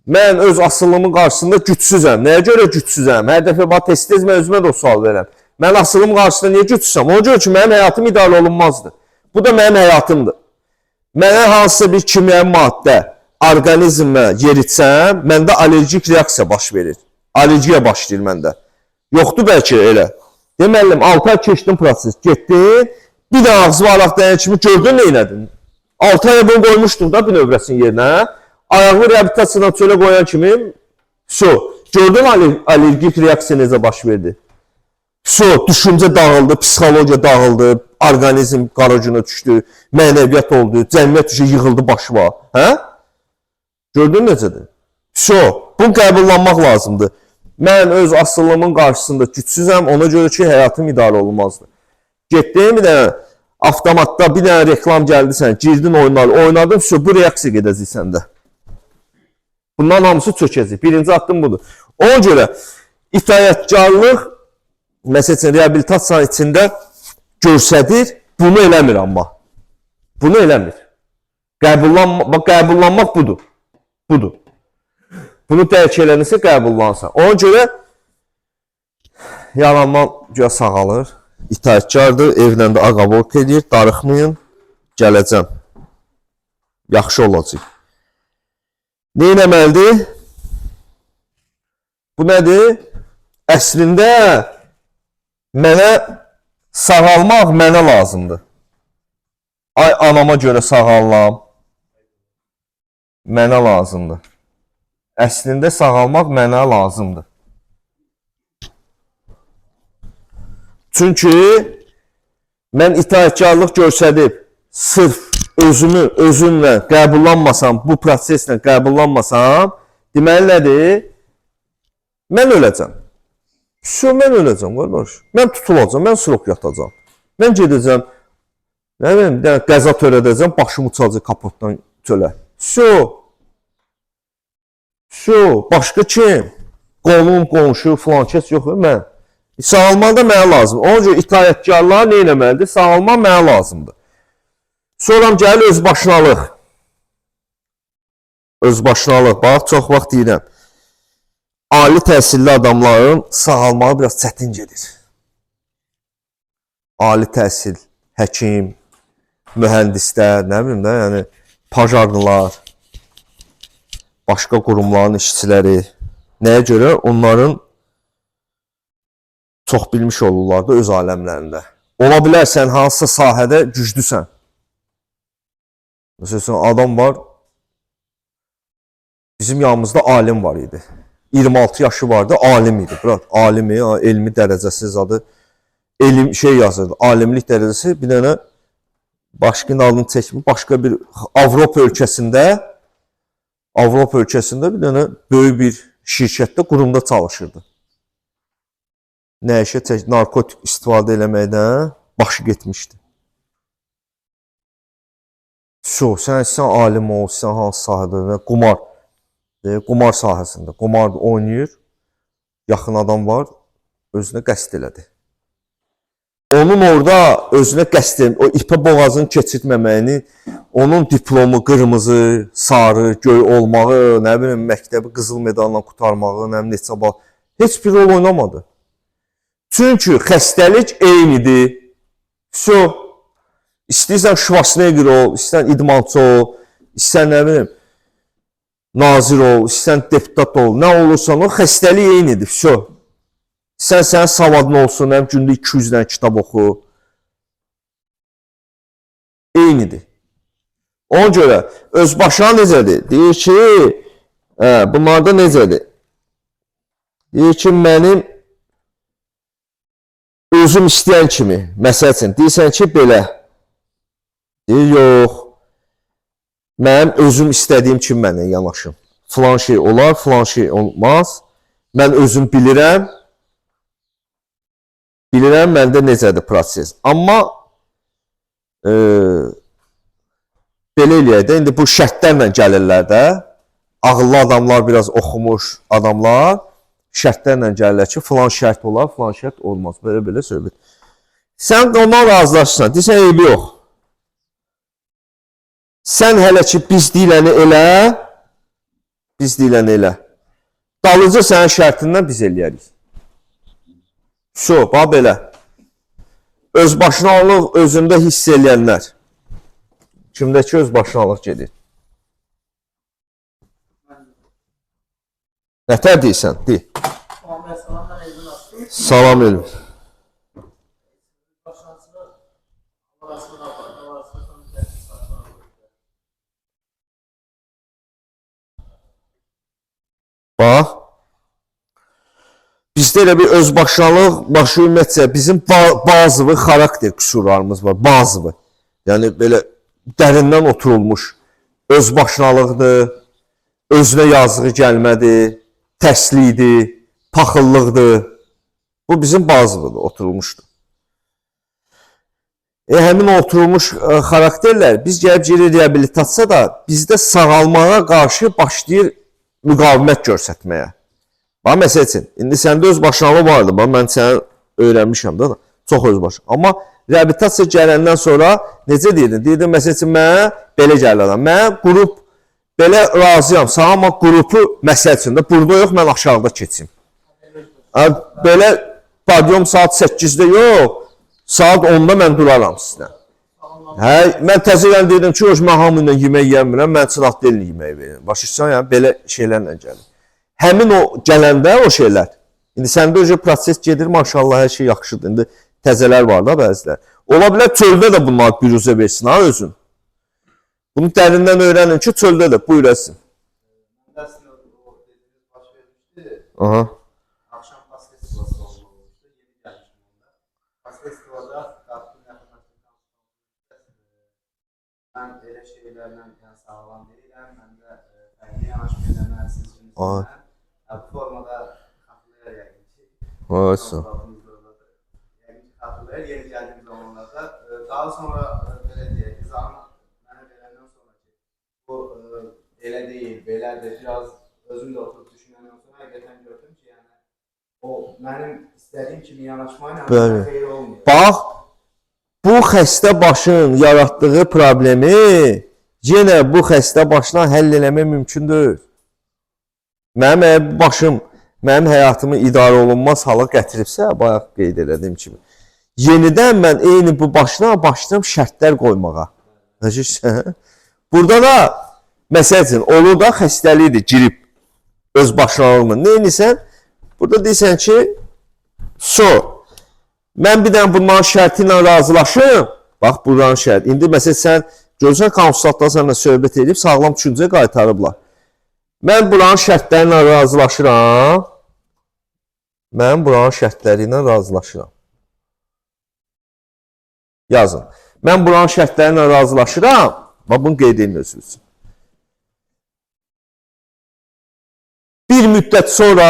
Mən öz asıllımın qarşısında gücsüzəm. Nəyə görə gücsüzəm? Hər dəfə bana tez-tez mən özümə də o sual verəm. Mən asıllımın qarşısında niyə gücsüzəm? Ona görə ki, mənim həyatım idarə olunmazdır. Bu da mənim həyatımdır. Mənə hansısa bir kimyəvi maddə orqanizmə yeritsəm, məndə allergik reaksiya baş verir. Allergiya başlayır məndə. Yoxdur bəlkə elə. Deməliyəm, 6 ay keçdin proses, getdin, bir də ağzı varaq dayan kimi gördün neynədin? 6 ay bunu qoymuşdum da bir növrəsinin yerinə. Ayağını reabilitasiyadan çölə qoyan kimi, gördün allergik reaksiya necə baş verdi? Düşüncə dağıldı, psixologiya dağıldı, orqanizm qaracına düşdü, mənəviyyat oldu, cəmiyyət yığıldı başıma. Hə? Gördün necədir? Bunu qəbullanmaq lazımdır. Mən öz asıllımın qarşısında gücsüzəm, ona görə ki, həyatım idarə olunmazdır. Getdin bir dənə avtomatda bir dənə reklam gəldi sən, girdin oynadın, bu reaksiya gedəcək səndə. Bunların hamısı çökəcək. Birinci addım budur. Ona görə itaətkarlıq, məsələn, reabilitasiyanın içində görsədir, bunu eləmir amma. Bunu eləmir. Qəbullanmaq budur. Budur. Bunu dərk elənisə qəbullansa. Ona görə yalandan sağalır, itaətkardır, evlə də ağavolk edir, darıxmayın, gələcəm. Yaxşı olacaq. Nə eləməlidir? Bu nədir? Əslində mənə sağalmaq mənə lazımdır. Ay anama görə sağalam, mənə lazımdır. Əslində sağalmaq mənə lazımdır. Çünki mən itaətkarlıq göstərib, sırf özümlə qəbullanmasam, bu proseslə qəbullanmasam, deməli nədir? Mən öləcəm. Mən öləcəm, qardaş. Mən tutulacam, mən srok yatacam. Mən gedəcəm, nə bileyim, qəza törədəcəm, başım uçacaq kapotdan çölə. Başqa kim? Qolum, qonşu, filan kəs yox, mən. Sağalmaq da mənə lazımdır. Ona görə itaətkarlar nə eləməlidir? Sağalmaq mənə lazımdır. Sonra gəlir özbaşınalıq. Özbaşınalıq. Bax, çox vaxt deyirəm. Ali təhsilli adamların sağalmağı biraz çətin gedir. Ali təhsil, həkim, mühəndislər, nə bilim də, yəni pajarlılar, başqa qurumların işçiləri. Nəyə görə? Onların çox bilmiş olurlar da öz aləmlərində. Ola bilər sən hansısa sahədə güclüsən. Məsələn, adam var, bizim yanımızda alim var idi. 26 yaşı vardı, alim idi. Alimi, elmi dərəcəsiz adı, yazırdı, alimlik dərəcəsi bir dənə başqın adını çəkmir, başqa bir Avropa ölkəsində bir dənə böyük bir şirkətdə, qurumda çalışırdı. Nəşə narkotik istifadə eləməkdən başı getmişdi. Sən alim ol, sən hansı sahədə, qumar sahəsində, qumar oynayır, yaxın adam var, özünə qəsd elədi. Onun orada özünə qəsd elədi, o ipə boğazını keçirtməməyini, onun diplomu qırmızı, sarı, göy olmağı, nə bilim, məktəbi qızıl medalla qutarmağı, neçə bax, heç bir rol oynamadı. Çünki xəstəlik eynidir, Vso. İstəyirsən Schwarzenegger ol, istəyirsən idmançı ol, istəyirsən nə bilim, nazir ol, istəyirsən deputat ol, nə olursan o, xəstəlik eynidir, vso. Sənin savadın olsun, həm gündə 200 dənə kitab oxu. Eynidir. Ona görə özbaşına necədir? Deyir ki, bunlarda necədir? Deyir ki, mənim özüm istəyən kimi, məsəl üçün, deyirsən ki, belə. Deyir, yox, mənim özüm istədiyim kimi mənə yanaşım. Filan şey olar, filan şey olmaz. Mən özüm bilirəm. Bilirəm, məndə necədir proses. Amma belə eləyək də, indi bu şərtlərlə gəlirlər də. Ağıllı adamlar, biraz oxumuş adamlar şərtlərlə gəlirlər ki, filan şərt olar, filan şərt olmaz. Belə söhbət. Sən ondan razılaşırsan, deyirsən, eybi yox. Sən hələ ki, biz deyiləni elə, biz deyiləni elə. Dalıcı sənin şərtindən biz eləyərik. Bax belə. Özbaşınalıq özündə hiss eləyənlər. Kimdəki özbaşınalıq gedir? Nətər deyirsən? Deyir. Salam elm. Bax. Bizdə elə bir özbaşınalıq, başı ümumiyyətcə bizim bazı xarakter qüsurlarımız var. Bazı. Yəni belə dərindən oturulmuş özbaşınalıqdır, özünə yazığı gəlmədir, tərsliyidir, paxıllıqdır. Bu bizim bazıdır, oturulmuşdur. Həmin o oturulmuş xarakterlər biz gəlib geri reabilitasiyada da bizdə sağalmağa qarşı başlayır müqavimət göstərməyə. Bax, məsəl üçün, indi səndə özbaşınalığı vardı, mən səni öyrənmişəm də, çox özbaşınalığı. Amma reabilitasiya gələndən sonra necə deyirdin? Deyirdin, məsəl üçün, mənə belə gəlir adam. Mən qrup belə razıyam, sağ amma qrupu məsəl üçün də burada yox, mən aşağıda keçim. Belə podium saat 8-də yox, saat 10-da mən duraram sizdən. Mən təzələn dedim ki, mən hamıyla yemək yəmirəm, mən çıraqdelini yemək verim. Başlayırsan, yəni belə şeylərlə gəlir. Həmin o gələndə o şeylər, indi səndə öncə proses gedir, maşallah, hər şey yaxşıdır. İndi təzələr var da bəzilər. Ola bilər çöldə də bunlar büruzə versin, ha, özün. Bunu dərindən öyrənin ki, çöldə də buyur əsin. Əslində o dediyiniz baş vermişdi. Aha. Axşam pas festivası olmuşdu. Yeni gəlmişdim onda. Pas festivalda qalxdım yaxınlaşdım. Mən elə şeylərlə sağlam deyiləm. Mən də fərqli yanaşmalarına siz üçün. Bu formada xatırlayar yəqin ki. Oysa. Yəqin ki, xatırlayar yeni gəldiyim zamanlarda. Daha sonra belə deyək, izahını mənə verəndən sonra ki, bu elə deyil, belədir. Biraz özüm də oturub düşünəndən sonra həqiqətən gördüm ki, yəni o mənim istədiyim kimi yanaşmayla xeyir olmuyor. Bax, bu xəstə başın yaratdığı problemi yenə bu xəstə başla həll eləmək mümkün deyil. Mənim başım, mənim həyatımı idarə olunmaz hala gətiribsə, bayaq qeyd edədiyim kimi, yenidən mən eyni bu başına başlayım şərtlər qoymağa. Burada da, məsəl üçün, olur da xəstəlikdir, girib öz başlanılığına. Neynisən? Burada deyirsən ki, mən bir dənə bunların şərti ilə razılaşım. Bax, buranın şərti. İndi məsəl sən, görürsən, konsultatda sənlə söhbət edib, sağlam düşüncəyə qaytarıblar. Mən buranın şərtləri ilə razılaşıram. Mən buranın şərtləri ilə razılaşıram. Yazın. Mən buranın şərtləri ilə razılaşıram. Bax, bunu qeyd edin özünüz. Bir müddət sonra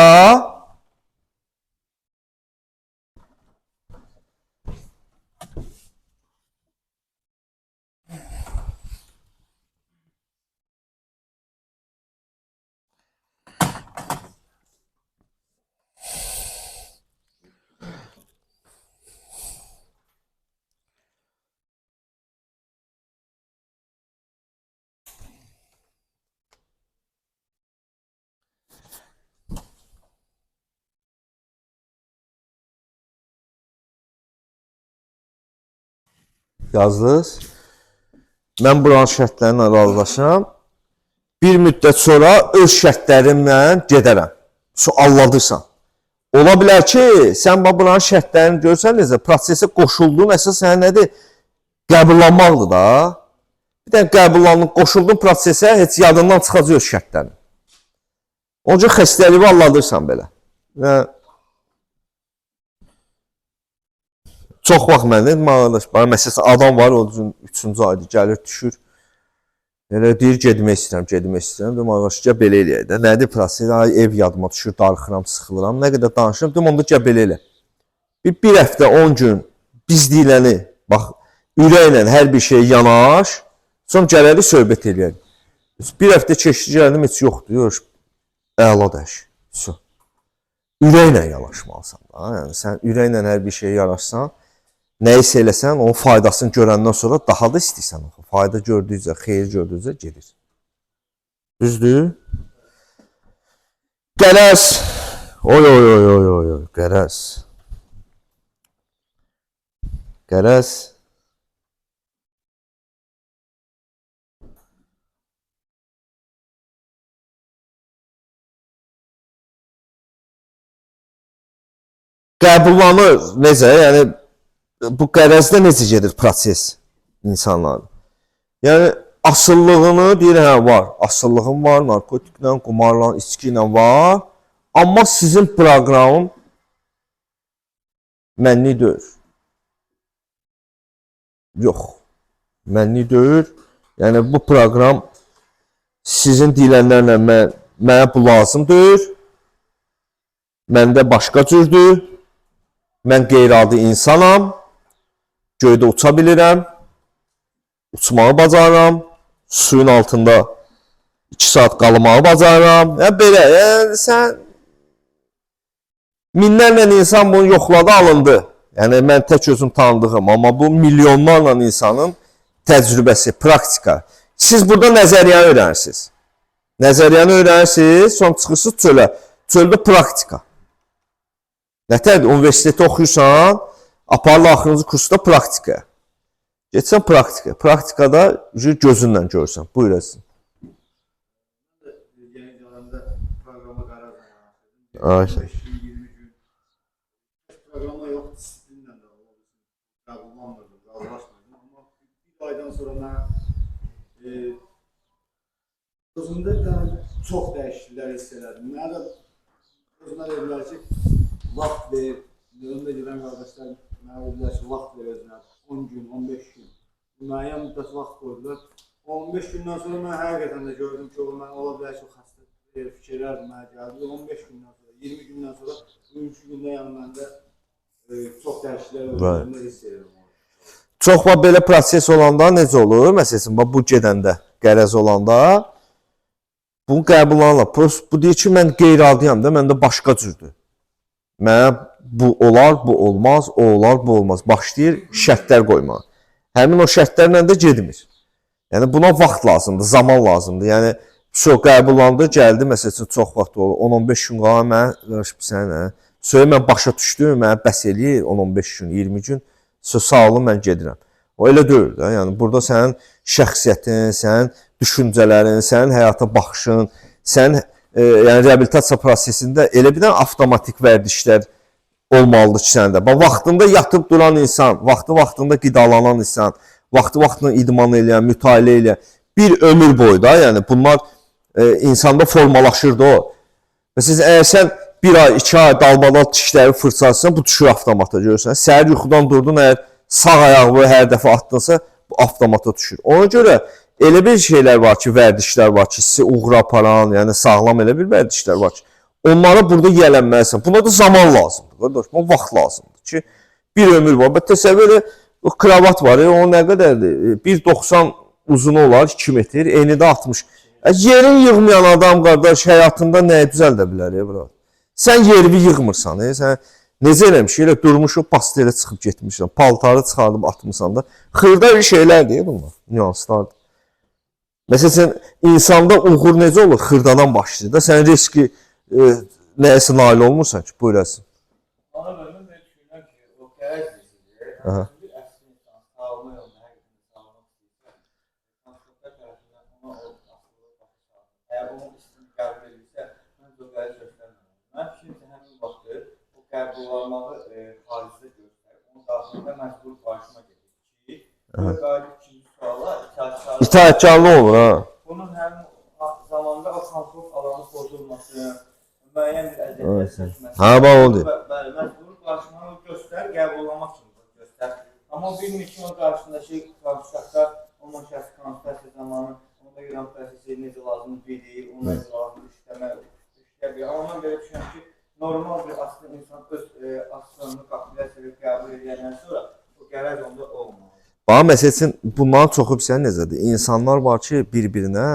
Yazdınız. Mən buranın şərtlərinə razılaşıram. Bir müddət sonra öz şərtlərimlə gedərəm. Alladırsan. Ola bilər ki, sən buranın şərtlərini görsən necə, prosesə qoşulduğun əsas sənə nədir? Qəbullanmaqdır da. Bir dənə qəbullandın, qoşuldun prosesə, heç yadından çıxacaq öz şərtlərini. Onca xəstəliyi alladırsan belə. Çox vaxt mən dedim, arkadaş, məsələn, adam var, o üçün 3-cü ayda gəlir, düşür. Elə deyir, gedmək istəyirəm. Dedim, arkadaş, gəl belə eləyək də. Nədir proses? Ev yadıma düşür, darıxıram, sıxılıram. Nə qədər danışıram, dedim, onda gəl belə elə. Bir həftə, 10 gün biz deyiləni, bax, ürəklə hər bir şey yanaş, sonra gələrik, söhbət eləyək. Bir həftə keçdi, gəldim, heç yoxdur, yox, əla dəş. Ürəklə yanaşmalısan da. Yəni, sən ürəklə hər bir şey yanaşsan, nəyisə eləsən, onun faydasını görəndən sonra daha da istəyirsən. Fayda gördükcə, xeyir gördükcə gedir. Düzdür? Qərəz. Oy, qərəz. Qərəz. Qəbullanır. Necə? Yəni, bu qərəzdə necə gedir proses insanların? Yəni, asıllığını deyir, hə, var. Asıllığın var, narkotiklə, qumarla, içki ilə var. Amma sizin proqramın mənli deyil. Yox. Mənli deyil. Yəni, bu proqram sizin deyilənlərlə mənə bu lazım deyil. Məndə başqa cürdür. Mən qeyri-adi insanam. Göydə uça bilirəm. Uçmağı bacarıram. Suyun altında 2 saat qalmağı bacarıram. Yəni, belə, yəni, sən minlərlə insan bunu yoxladı, alındı. Yəni, mən tək özüm tanıdığım, amma bu milyonlarla insanın təcrübəsi, praktika. Siz burada nəzəriyyəni öyrənirsiniz. Nəzəriyyəni öyrənirsiniz, sonra çıxırsınız çölə. Çöldə praktika. Nətərdir? Universiteti oxuyursan, aparlı axırıncı kursda praktika. Geçsən praktika. Praktikada gözünlə görürsən. Buyurasın. Yeni dönemde programa karar verdim. Ay. 20 gün. Programa yok, disiplinle de kullanmadım, razılaşmadım. Ama bir aydan sonra ben özümde çok değişiklikler hissederdim. Nerede özüme dediler ki vaxt ver, önümde giden kardeşler bana dediler ki vaxt ver özüne. 10 gün, 15 gün. Müəyyən müddət vaxt qoydular. 15 gündən sonra mən həqiqətən də gördüm ki, mən ola bilər ki, xəstə fikirlər mənə gəldi. 15 gündən sonra, 20 gündən sonra, bugünkü gündə yəni məndə çox dəyişikliklər özümdə hiss edirəm. Çox vaxt belə proses olanda necə olur? Məsələn, bu gedəndə, qərəz olanda bunu qəbullanırlar. Bu deyir ki, mən qeyri-adiyam da, məndə başqa cürdür. Mənə bu olar, bu olmaz, o olar, bu olmaz. Başlayır şərtlər qoymağa. Həmin o şərtlərlə də gedmir. Yəni, buna vaxt lazımdır, zaman lazımdır. Yəni, qəbullandı, gəldi, məsələn, çox vaxt olur. 10-15 gün qala mənə, söyə mən başa düşdüm, mənə bəs eləyir, 10-15 gün, 20 gün, sağ olun, mən gedirəm. O elə deyil də, yəni, burada sənin şəxsiyyətin, sənin düşüncələrin, sənin həyata baxışın, sənin yəni, reabilitasiya prosesində elə bir avtomatik vərdişlər olmalıdır ki, səndə. Vaxtında yatıb duran insan, vaxtında qidalanan insan, vaxtında idman eləyən, mütailə eləyən, bir ömür boyu da, yəni bunlar insanda formalaşırdı o. Məsələn, əgər sən 1 ay, 2 ay dalbadal dişləri fırçalsan, bu düşür avtomata görürsən. Səhər yuxudan durdun, əgər sağ ayağı hər dəfə atdınsa, bu avtomata düşür. Ona görə elə bir şeylər var ki, vərdişlər var ki, sizi uğra aparan, yəni sağlam elə bir vərdişlər var ki, onlara burada yiyələnməlisən. Buna da zaman lazımdır, qardaş. Buna vaxt lazımdır ki, bir ömür var. Təsəvvür edin, o kravat var, o nə qədərdir? 1.90 uzunu olar, 2 metr, eni də 60. Yerin yığmayan adam, qardaş, həyatında nəyə düzəldə bilər, bura? Sən yerini yığmırsan, sən necə eləmişik, elə durmuşuq, pastelə çıxıb getmişsən, paltarı çıxardıb atmışsan da. Xırda bir şeylərdir bunlar, nüanslardır. Məsələn, insanda uğur necə olur? Xırdadan başlayır da, sən riski nəyəsə nail olmursan ki, buyurasın. Ana mənim də düşünürəm ki, o qərəz dizisi, bir əsli insan, sağlama yoluna və məcburi barışma gedir ki, və qalib ikinci suala itaatçılık. İtaatkarlıq olur ha. Bunun həmin zamanda o kontrol alanı pozulması, müəyyən bir əziyyət çəkməsi. Ha, bax odur. Bəli, məcburi barışmanı göstər, qəbullamaq kimi göstər. Amma o bilmir ki, onun qarşısındakı qarşıdakı onun şəxsi konsultasiya zamanı onda İran prosesi necə lazım bilir, onu necə lazım işləmək. Amma mən belə düşünürəm ki, normal bir aslında insan öz aslını kapitülyasiya qəbul edəndən sonra o qərəz onda olmaz. Bax, məsəl üçün, bunların çoxu bilsən necədir? İnsanlar var ki, bir-birinə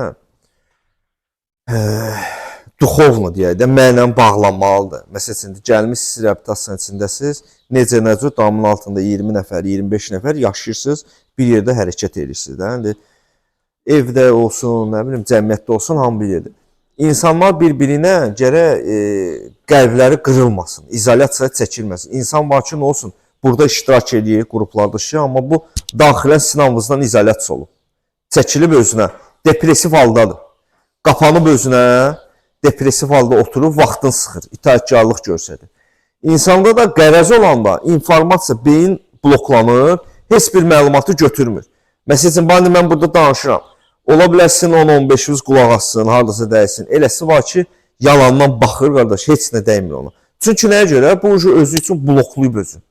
duxovla deyək də, mənlə bağlanmalıdır. Məsəl üçün, gəlmişsiniz, reabilitasiyanın içindəsiniz, necə damın altında 20 nəfər, 25 nəfər yaşayırsınız, bir yerdə hərəkət edirsiniz. Evdə olsun, nə bilim, cəmiyyətdə olsun, hamı bir yerdə. İnsanlar bir-birinə gərək qəlbləri qırılmasın, izolyasiyaya çəkilməsin. İnsan var ki, nə olsun, burada iştirak edir, qruplarda işləyir, amma bu daxilən sinamızdan izolyasiya olub. Çəkilib özünə, depressiv haldadır. Qapanıb özünə, depressiv halda oturub, vaxtını sıxır, itaatkarlıq göstərir. İnsanda da qərəz olanda informasiya, beyin bloklanır, heç bir məlumatı götürmür. Məsələn, mən burada danışıram. Ola bilər sizin 10-15-iniz qulaq assın, haradasa dəysin. Eləsi var ki, yalandan baxır, qardaş, heç nə dəymir ona. Çünki nəyə görə? Bu özü üçün bloklayıb özün.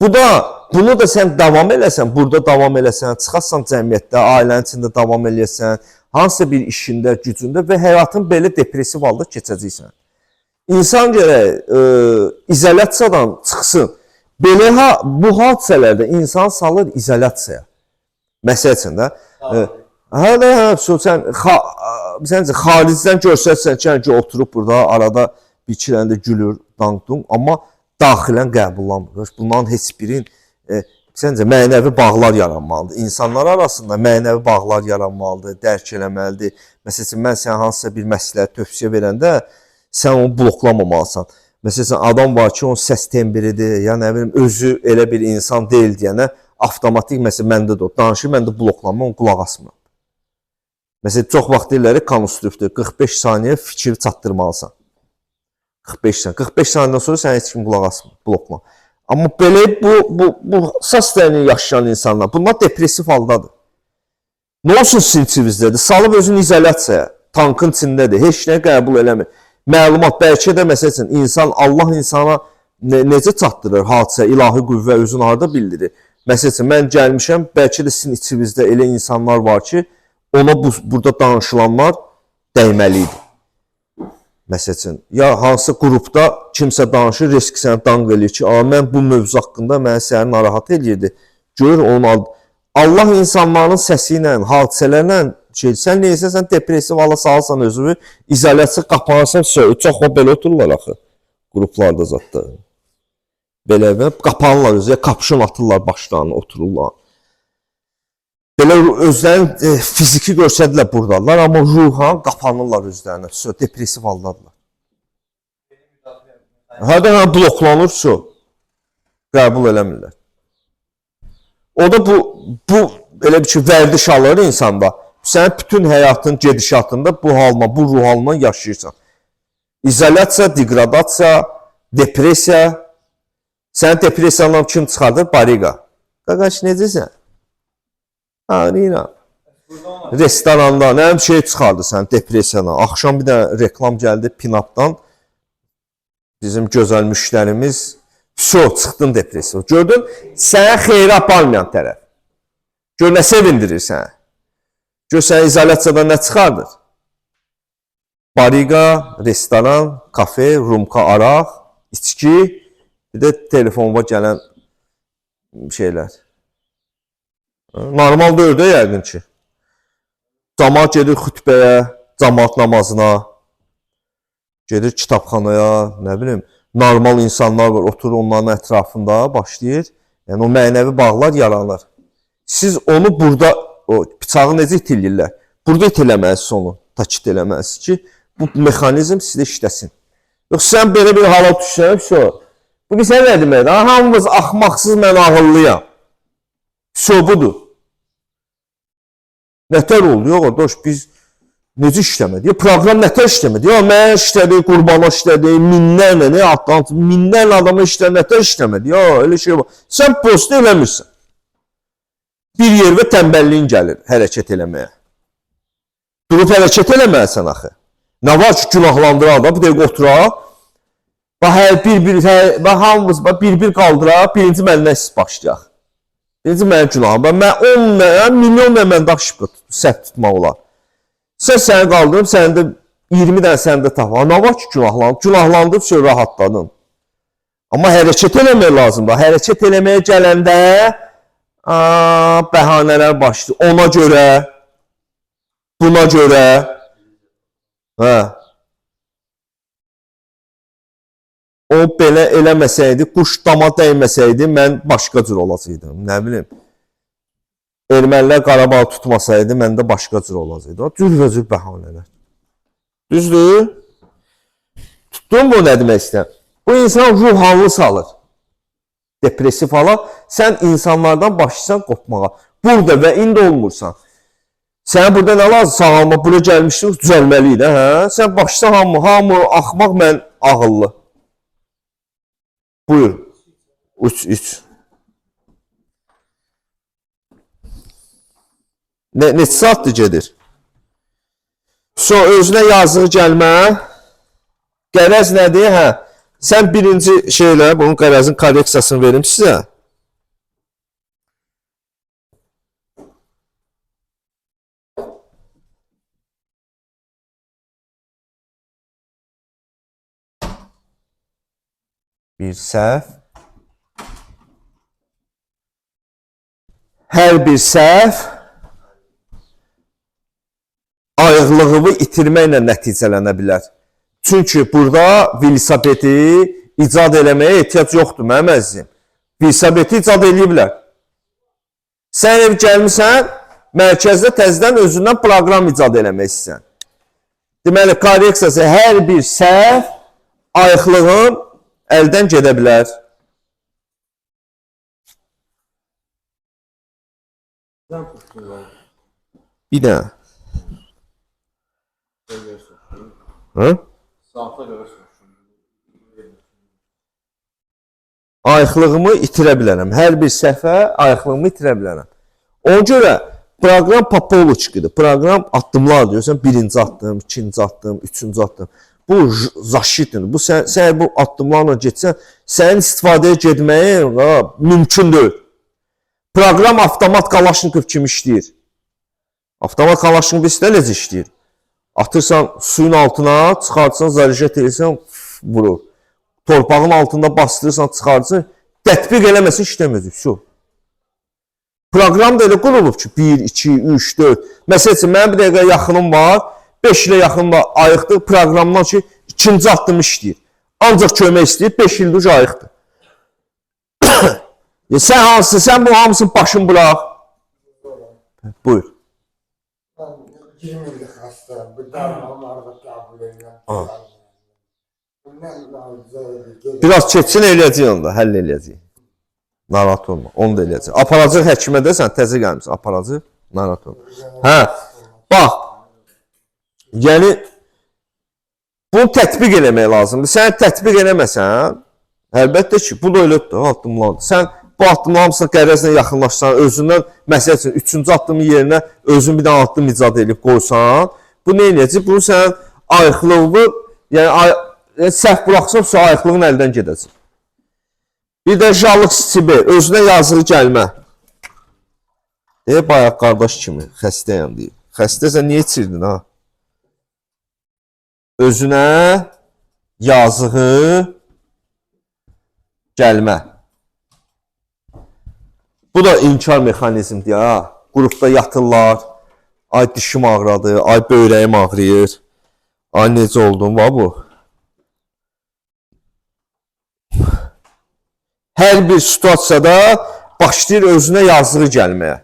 Bunu da sən davam eləsən, burada davam eləsən, çıxarsan cəmiyyətdə, ailənin içində davam eləsən, hansısa bir işində, gücündə və həyatın belə depressiv halda keçəcəksən. İnsan gərək izolyasiyadan çıxsın. Belə bu hadisələrdə insan salır izolyasiyaya. Məsəl üçün də, sən xaricdən görsətsən ki, oturub burada arada bir iki dənə də gülür, danqdum, amma daxilən qəbullanmır. Bunların heç birin səncə mənəvi bağlar yaranmalıdır. İnsanlar arasında mənəvi bağlar yaranmalıdır, dərk eləməlidir. Məsələn, mən sənə hansısa bir məsləhət tövsiyə verəndə sən onu bloklamamalısın. Məsələn, adam var ki, onun səs tembridir, ya nə bilim, özü elə bir insan deyil deyənə, avtomatik məsələn, məndə də o, danışır, mən də bloklanma, onu qulaq asmıram. Məsələn, çox vaxt deyirlər, konstruktivdir, 45 saniyə fikri çatdırmalısan. 45 saniyə. 45 saniyədən sonra sən heç kim qulaq asmır, blokla. Amma belə bu səsləni yaşayan insanlar, bunlar depressiv haldadır. Nə olsun sizin içinizdədir? Salıb özünü izolyasiyaya, tankın içindədir, heç nə qəbul eləmir. Məlumat, bəlkə də məsələn, insan, Allah insana necə çatdırır hadisə, ilahi qüvvə özünü harada bildirir. Məsələn, mən gəlmişəm, bəlkə də sizin içinizdə elə insanlar var ki, ona burada danışılanlar dəyməliydi. Məsələn, ya hansı qrupda kimsə danışır, risk sənə danq eləyir ki, mən bu mövzu haqqında mənə səni narahat edirdi. Gör, Allah insanların səsi ilə, hadisələrlə, sən neysə, sən depressiv hala salsan özünü, izolyasiya qapanırsan, çox o belə otururlar axı, qruplarda zatda. Belə qapanırlar özü, qapışın atırlar başlarını, otururlar. Belə özlərini fiziki görsədirlər buradalar, amma ruhan qapanırlar özlərinə, depressiv haldadılar. Hədən bloklanır, qəbul eləmirlər. O da bu elə bir ki, vərdiş alır insanda. Sən bütün həyatın gedişatında bu halma, bu ruh halma yaşayırsan. İzolyasiya, degradasiya, depressiya. Sən depressiyandan kim çıxardır? Bariqa. Qaqaş, necəsən? Arayıram. Restoranda nə şey çıxardı sən depressiyadan. Axşam bir də reklam gəldi Pinapdan. Bizim gözəl müştərimiz çıxdın depressiya. Gördün, sənə xeyri aparmayan tərəf. Gör, nə sevindirir sənə? Gör, sənə izolyasiyadan nə çıxardır? Bariqa, restoran, kafe, rumka, araq, içki, bir də telefonuma gələn şeylər. Normal deyil də yəqin ki. Camaat gedir xütbəyə, camaat namazına, gedir kitabxanaya, nə bilim, normal insanlar var, oturur onların ətrafında, başlayır. Yəni, o mənəvi bağlar yaranır. Siz onu burada, o bıçağı necə itilirlər? Burada itiləməlisiniz onu, takit eləməlisiniz ki, bu mexanizm sizdə işləsin. Yoxsa sən belə bir hala düşsən, bu bir sən nə deməkdir? Hamımız axmaqsız, mən ağıllıyam. Budur. Nətər oldu? Yox, qardaş, biz Necə işləmədi? Proqram nətər işləmədi? Mən işlədi, Qurbana işlədi, minlərlə adama işlədi, nətər işləmədi? Elə şey var. Sən post eləmirsən. Bir yerdə tənbəlliyin gəlir hərəkət eləməyə. Durub hərəkət eləməlisən axı. Nə var ki, günahlandıran da, bir dəqiqə oturaq. Hamımız bir qaldıraq, birinci məndən siz başlayaq. Birinci mənim günahım. Mən milyon əməndaş səhv tutmaq olar. Səni qaldırıb, səndə 20 dənə səndə tapaq. Nə var ki, günahlandırıb sonra rahatladın. Amma hərəkət eləmək lazımdır. Hərəkət eləməyə gələndə bəhanələr başlayır. Ona görə, buna görə. O belə eləməsəydi, quş dama dəyməsəydi, mən başqa cür olacaqdım. Nə bilim. Ermənilər Qarabağ tutmasaydı, mən də başqa cür olacaqdı. Cür bəhanələr. Düzdür? Tutdun bu nə demək istəyirəm? Bu insan ruhanlı salır. Depressiv hala. Sən insanlardan başlaysan qopmağa. Burada və indi olmursan. Sənə burada nə lazım? Sağalma, bura gəlmişdik, düzəlməliyik də. Sən başlaysan hamı axmaq, mən ağıllı. Buyur. 3. Neçə saatdır gedir? Özünə yazığı gəlmə. Qərəz nədir? Sən birinci şeylə, bunun qərəzin korreksiyasını verim sizə. Bir səhv. Hər bir səhv ayıqlığını itirməklə nəticələnə bilər. Çünki burada velosipedi icad eləməyə ehtiyac yoxdur, mənim əzizim. Velosipedi icad eləyiblər. Sən ev gəlmişsən, mərkəzdə təzədən özündən proqram icad eləmək istəyirsən. Deməli, korreksiyası hər bir səhv ayıqlığın əldən gedə bilər. Bir dənə. Ayıqlığımı itirə bilərəm. Hər bir səhvə ayıqlığımı itirə bilərəm. Ona görə proqram Popoloçkidir. Proqram addımlar diyorsan, birinci addım, ikinci addım, üçüncü addım. Bu zaşitdir. Bu sən bu addımlarla getsən, sənin istifadəyə getməyin mümkün deyil. Proqram avtomat Kalaşnikov kimi işləyir. Avtomat Kalaşnikov istə necə işləyir? Atırsan suyun altına, çıxartsan, zarəşət edirsən, vurur. Torpağın altında bastırırsan, çıxartsan, tətbiq eləməsin, işləməyəcək. Proqram da elə qurulub ki, 1, 2, 3, 4. Məsəl üçün, mənim bir dəqiqə yaxınım var, 5 ilə yaxın var, ayıqdır. Proqramdan ki, ikinci addım işləyir. Ancaq kömək istəyir, 5 ildir ayıqdır. Sən hansı, sən bu hamısını başın bıraq. Buyur. 20 illik xəstəyəm, bu dərmanları da qəbul edirəm. Biraz keçsin eləyəcək onu da, həll eləyəcək. Narahat olma, onu da eləyəcək. Aparacaq həkimə də sən təzə gəlmişsən, aparacaq, narahat olma. Bax, yəni, bunu tətbiq eləmək lazımdır. Sən tətbiq eləməsən, əlbəttə ki, bu da elədir, addımlardır. Sən bu addımlar hamısına qərəzlə yaxınlaşsan, özündən, məsəl üçün, 3-cü addımın yerinə özün bir dənə addım icad edib qoysan, bu nə eləyəcək? Bunu sən ayıqlığını, yəni səhv buraxsan, sonra ayıqlığın əldən gedəcək. Bir də jallıq sibi, özünə yazığı gəlmə. Bayaq qardaş kimi, xəstəyəm deyib. Xəstəsən, niyə içirdin, ha? Özünə yazığı gəlmə. Bu da inkar mexanizmdir, ha. Qrupda yatırlar, ay dişim ağrıdı, ay böyrəyim ağrıyır, ay necə oldum, va bu. Hər bir situasiyada başlayır özünə yazığı gəlməyə.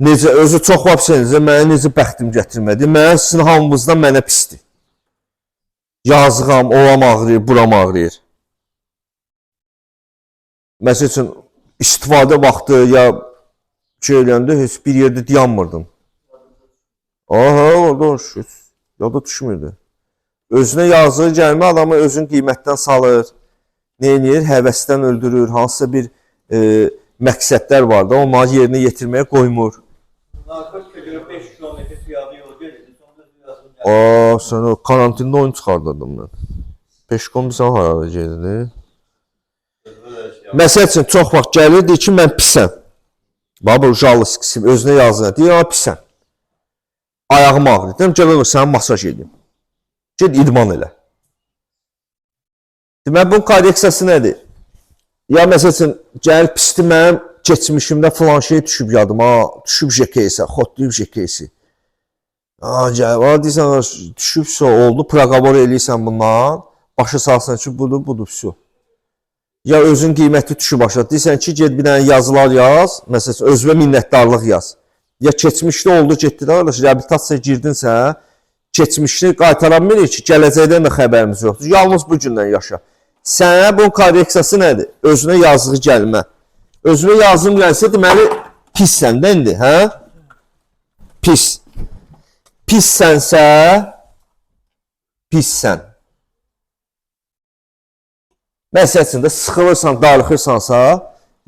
Necə, özü çox vapsənizə, mənə necə bəxtim gətirmədi, mənə sizin hamımızdan mənə pisdir. Yazığam, oram ağrıyır, buram ağrıyır. Məsəl üçün, istifadə vaxtı ya şey eləyəndə heç bir yerdə dayanmırdın. Aha, orada yada düşmürdü. Özünə yazdığı gəlmə adamı özün qiymətdən salır. Nə edir? Həvəsdən öldürür. Hansısa bir məqsədlər var da, onları yerinə yetirməyə qoymur. Narkotika görə 5 kilometr piyada yol gedirdi. Sonra yazılım Sən o karantində oyun çıxardırdım mən. Peşkom bizə harada gedirdi? Məsəl üçün, çox vaxt gəlirdi ki, mən pisəm. Babur Jaliskisi özünə yazır. Deyir, pisəm. Ayağım ağrır. Deyirəm, gəl sənə masaj edeyim. Ged idman elə. Demək, bunun korreksiyası nədir? Ya məsəl üçün, gəl pisdir mənim keçmişimdə filan şey düşüb yadıma, düşüb JKS-ə, xotlayıb JKS-i. Gəl, deyirsən, düşübsə, oldu, proqabor eləyirsən bundan, başa salsan ki, budur, vəsə. Ya özün qiyməti düşüb başa, deyirsən ki, ged bir dənə yazılar yaz, məsələn, özünə minnətdarlıq yaz. Ya keçmişdə oldu, getdi də, reabilitasiyaya girdinsə, keçmişini qaytaranmıyıq ki, gələcəkdən də xəbərimiz yoxdur. Yalnız bu gündən yaşa. Sənə bunun korreksiyası nədir? Özünə yazığı gəlmə. Özünə yazığın gəlsə, deməli, pissən də indi, hə? Pis. Pissənsə, pissən. Məsələsində sıxılırsan, darıxırsansa,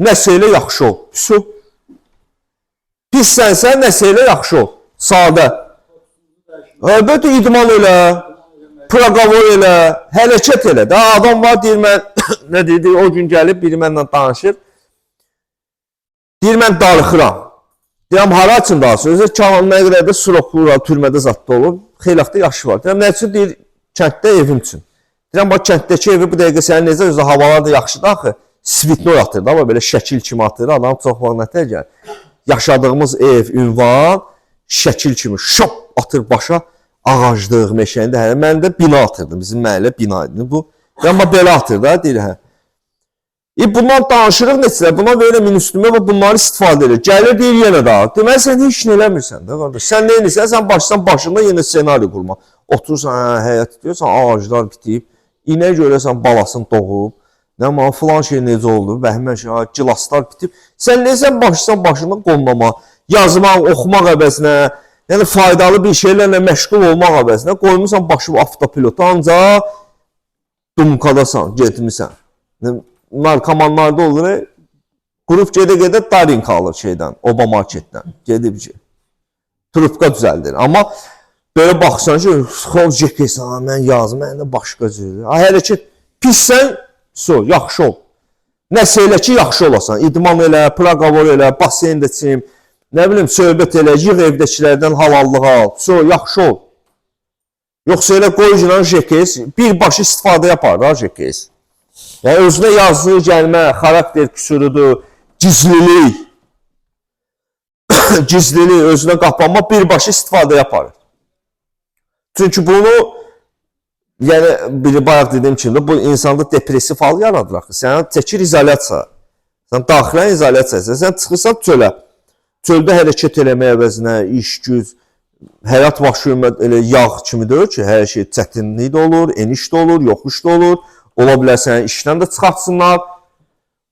nəsə ilə yaxşı ol. Su. Pissənsə, nəsə ilə yaxşı ol. Sadə. Əlbəttə, idman elə, proqavor elə, hərəkət elə. Daha adam var, deyir mən, nə deyir, o gün gəlib, biri mənlə danışır. Deyir, mən darıxıram. Deyirəm, hara üçün darıxır? Özür Kalan nə qədər də suroqlu, türmədə zadda olub, xeylaxda yaşı var. Deyirəm, nə üçün? Deyir, kənddə evim üçün. Deyirəm, bax, kənddəki evi bu dəqiqə sənin necə, özü havalar da yaxşıdır axı. Svitnoy atır da, belə şəkil kimi atır, adam çox vaxt nətər gəlir. Yaşadığımız ev, ünvan, şəkil kimi şop atır başa, ağaclıq, meşəyində, hə. Mən də bina atırdım, bizim məhəllə bina idi. Bu, amma belə atır da, deyir, hə. Bundan danışırıq neçələr, buna belə minüstümə və bunları istifadə edir. Gəlir, deyir, yenə daha. Deməli, sən heç nə eləmirsən də, qardaş. Sən nə edirsən, sən başında yenə senari qurma. Oturursan, həyat ediyorsan, ağaclar bitib, inə görəsən, balasını doğub, nə ma, filan şey necə oldu, vəhmən şey, gilaslar bitib. Sən neysən, başında qonlama, yazmaq, oxumaq əvəzinə, yəni faydalı bir şeylərlə məşğul olmaq əvəzinə, qoymusan başı avtopilota, ancaq dumkadasan, getmirsən. Narkomanlarda olur, qrup gedə-gedə Darink alır şeydən, Oba marketdən, gedib ki, trupka düzəldir. Amma belə baxsan ki, xol jekeysən, mən yazım, mən də başqa cür. Hərəkət, pissən, yaxşı ol. Nəsə elə ki, yaxşı olasan. İdman elə, proqavor elə, basen də çim, nə bilim, söhbət elə, yığ evdəkilərdən halallığı al. Yaxşı ol. Yoxsa elə qoyuculan jekeys, birbaşa istifadə yapar da jekeys. Yəni, özünə yazdığı gəlmə, xarakter küsurudur, gizlilik, gizlilik, özünə qapanma, birbaşa istifadə yapar. Çünki bunu, yəni, biri bayaq dediyim kimi, bu insanda depressiv hal yaradır axı. Sən çəkir izolyasiya, sən daxilən izolyasiya, sən çıxırsan çölə. Çöldə hərəkət eləmək əvəzinə, iş, güc, həyat başı elə yağ kimi deyil ki, hər şey çətinlik də olur, eniş də olur, yoxuş da olur. Ola bilər sənin işdən də çıxartsınlar,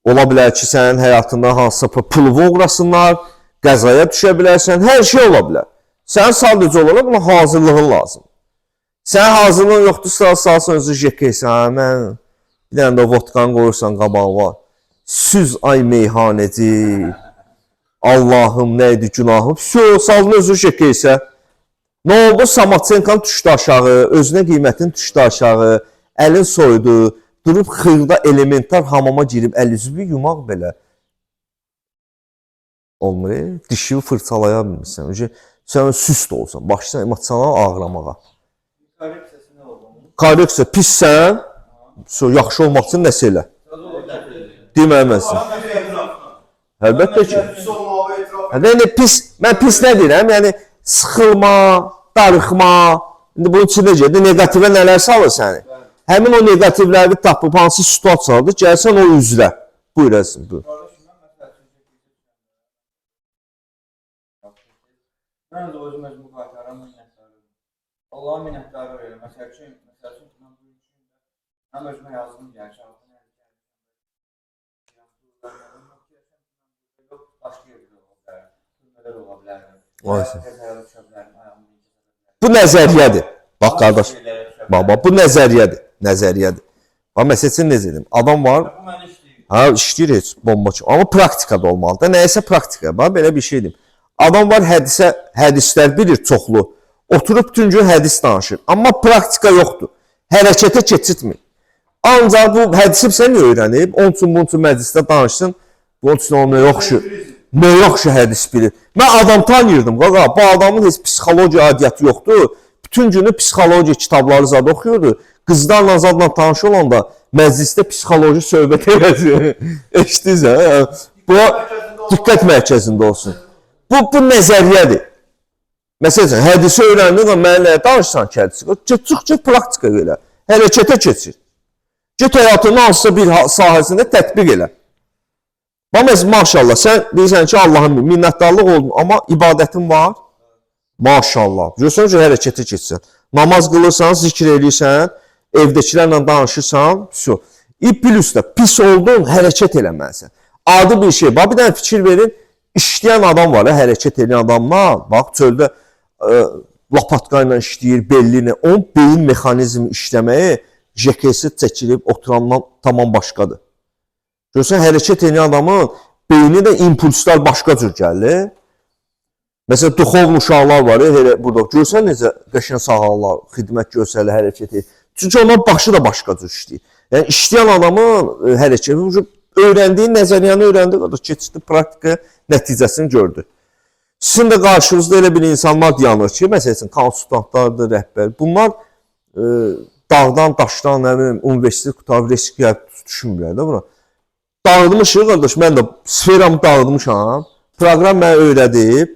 ola bilər ki, sənin həyatında hansısa pulvu uğrasınlar, qəzaya düşə bilərsən, hər şey ola bilər. Sənin sadəcə olaraq buna hazırlığın lazım. Sənin hazırlığın yoxdursa, salsan özü jekeysən, mən bir dənə də vodkanı qoyursan qabağı var. Süz ay meyhaneci, Allahım nəydi günahım, salın özü jekeysə. Nə oldu? Samatsenkan düşdü aşağı, özünə qiymətin düşdü aşağı, əlin soydu, durub xırda elementar hamama girib, əl üzvü yumaq belə olmur, dişini fırçalaya bilmirsən. Sən süst olsan, başlaysan emosional ağramağa. korreksiyası nə oldu? Korreksiya, pissən, yaxşı olmaq üçün nəsə elə. Deməməsin. Əlbəttə ki. Mən pis nə deyirəm? Yəni, sıxılma, darıxma, indi bunun içində gedir, negativə nələr salır səni? Həmin o negativləri tapıb, hansı situasiyalardır, gəlsən o üzrə. Buyur, əzim, buyur. Mən də özüm özümü qaytaram, minnətdarım. Allah'a minnətdarı verirəm. Məsəl üçün, mən özümə yazdım, yəni, başqa yerdə olub. Belə də ola bilər. Vay. Təzərrüt düşə bilərəm, ayağımı incəsə. Bu nəzəriyyədir. Bax qardaş, bax bu nəzəriyyədir, nəzəriyyədir. Bax məsələn necə deyim? Adam var, Bu mənə işləyir. ha işləyir heç bomba kimi. Amma praktikada olmalıdır. Nəyəsə praktika. Bax belə bir şey deyim. Adam var hədislər bilir çoxlu. Oturub bütün gün hədis danışır. Amma praktika yoxdur. Hərəkətə keçirtmir. Ancaq bu hədisi sən öyrənib, onun üçün bunun üçün məclisdə danışsın. Bunun üçün o nə yaxşı hədis bilir. Mən adam tanıyırdım. Qaqa, bu adamın heç psixologiya adiyyəti yoxdur. Bütün günü psixologiya kitabları zad oxuyurdu. Qızlarla zadla tanış olanda məclisdə psixoloji söhbət eləsin. Eşitdiniz hə? Bu diqqət mərkəzində olsun. Bu nəzəriyyədir. Məsələn, hədisi öyrəndin və mənlə danışsan ki, hədisi. Çıx praktika elə. Hərəkətə keçir. Get həyatının hansısa bir sahəsində tətbiq elə. Bax, maşallah, sən deyirsən ki, Allah'ın minnətdarlıq oldun, amma ibadətin var. Maşallah. Görürsən ki, hərəkətə keçsən. Namaz qılırsan, zikr edirsən, evdəkilərlə danışırsan, plus da pis oldun, hərəkət eləməlisən. Adi bir şey. Bax, bir dənə fikir verin, işləyən adam var, hərəkət edən adamlar, bax, çöldə lapatka ilə işləyir, belli ilə, onun beyin mexanizmi işləməyi JKS çəkilib oturandan tamam başqadır. Görürsən, hərəkət edən adamın beyni də impulslar başqa cür gəlir. Məsələn, duxovlu uşaqlar var, burada. Görürsən necə qəşəng sağallar, xidmət göstərir, hərəkət edir. Çünki onların başı da başqa cür işləyir. Yəni, işləyən adamın hərəkəti, öyrəndiyi, nəzəriyyəni öyrəndiyi, keçdi praktika nəticəsini gördü. Sizin də qarşınızda elə bir insanlar dayanır ki, məsələn, konsultantlardır, rəhbər. Bunlar dağdan, daşdan, universitet qutarıb, risk düşünmürlər də buna. Dağıdmışıq, qardaş, mən də sferamı dağıdmışam. Proqram mənə öyrədib,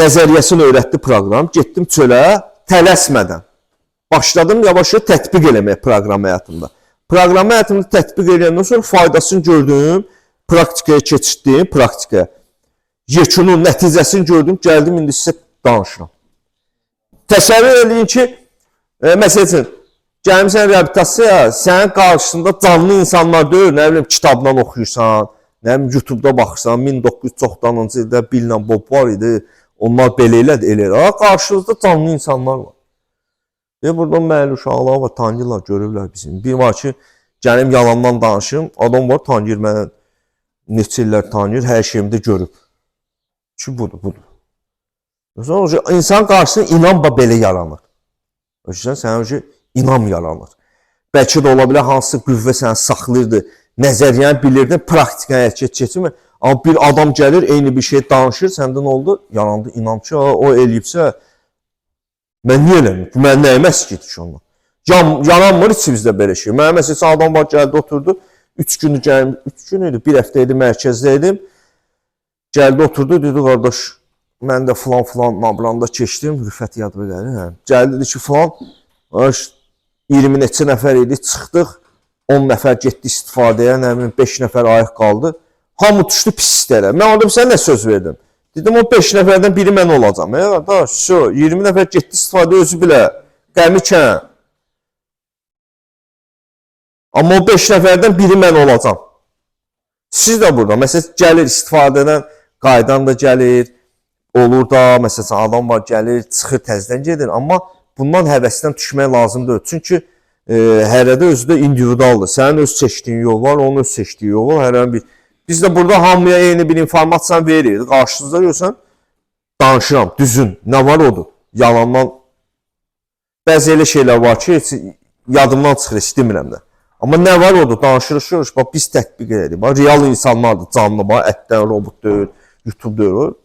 nəzəriyyəsini öyrətdi proqram. Getdim çölə, tələsmədən. Başladım yavaş-yavaş tətbiq eləməyə proqram həyatımda. Proqram həyatımda tətbiq eləyəndən sonra faydasını gördüm, praktikaya keçirdim, praktikaya. Yekunun nəticəsini gördüm, gəldim, indi sizə danışıram. Təsəvvür edin ki, məsələn, gəlmişsən reabilitasiyaya, sənin qarşısında canlı insanlar deyil, nə bilim, kitabdan oxuyursan, nə bilim, YouTube-da baxırsan, 1990-cı ildə Bill ilə Bob var idi, onlar belə elədir. Qarşınızda canlı insanlar var. Buradan məhəlli uşaqlar var, tanıyırlar, görürlər bizim. Bir var ki, gəlim yalandan danışım, adam var, tanıyır mənə, neçə illər tanıyır, hər şeyimdə görüb. Ki, budur. İnsan qarşısında inanba belə yaranır. Sənin inam yaranır. Bəlkə də ola bilər, hansı qüvvə səni saxlayırdı, nəzəriyyəni bilirdin, praktikaya hərəkət keçirmir. Amma bir adam gəlir, eyni bir şey danışır, səndə nə oldu? Yarandı, inam ki, o eləyibsə, mən niyə eləmiyim? Mən nəyimə əskidir ki ondan? Yaranmır içimizdə belə şey. Mənə məsələn, adam var, gəldi, oturdu, 3 gün idi, bir həftə idi, mərkəzdə idim. Gəldi, oturdu, dedi, qardaş, mən də filan nabranda keçdim, Rüfət yadıma gəlir. Gəldi, dedi ki, filan, 20 neçə nəfər idi, çıxdıq, 10 nəfər getdi istifadəyə, 5 nəfər ayıq qaldı. Hamı düşdü pis istərə. Mən orada sən nə söz verdim? Dedim, o 5 nəfərdən biri mən olacam. Qardaş, 20 nəfər getdi istifadəyə özü bilə, qəmi kən. Amma o 5 nəfərdən biri mən olacam. Siz də burada, məsələn, gəlir istifadədən, qaydan da gəlir, olur da, məsələn, adam var, gəlir, çıxır, təzdən gedir. Amma bundan həvəsdən düşmək lazımdır. Çünki hərədə özü də individualdır. Sənin öz seçdiyin yol var, onun öz seçdiyi yol var. Hər bir. Biz də burada hamıya eyni bir informasiya veririk. Qarşınızda görsən, danışıram, düzün. Nə var odur? Yalandan. Bəzi elə şeylər var ki, yadımdan çıxır, istəmirəm də. Amma nə var odur? Danışırıq, bax, biz tətbiq edirik. Bax, real insanlardır, canlı, bax, ətdən robot deyil, YouTube deyil.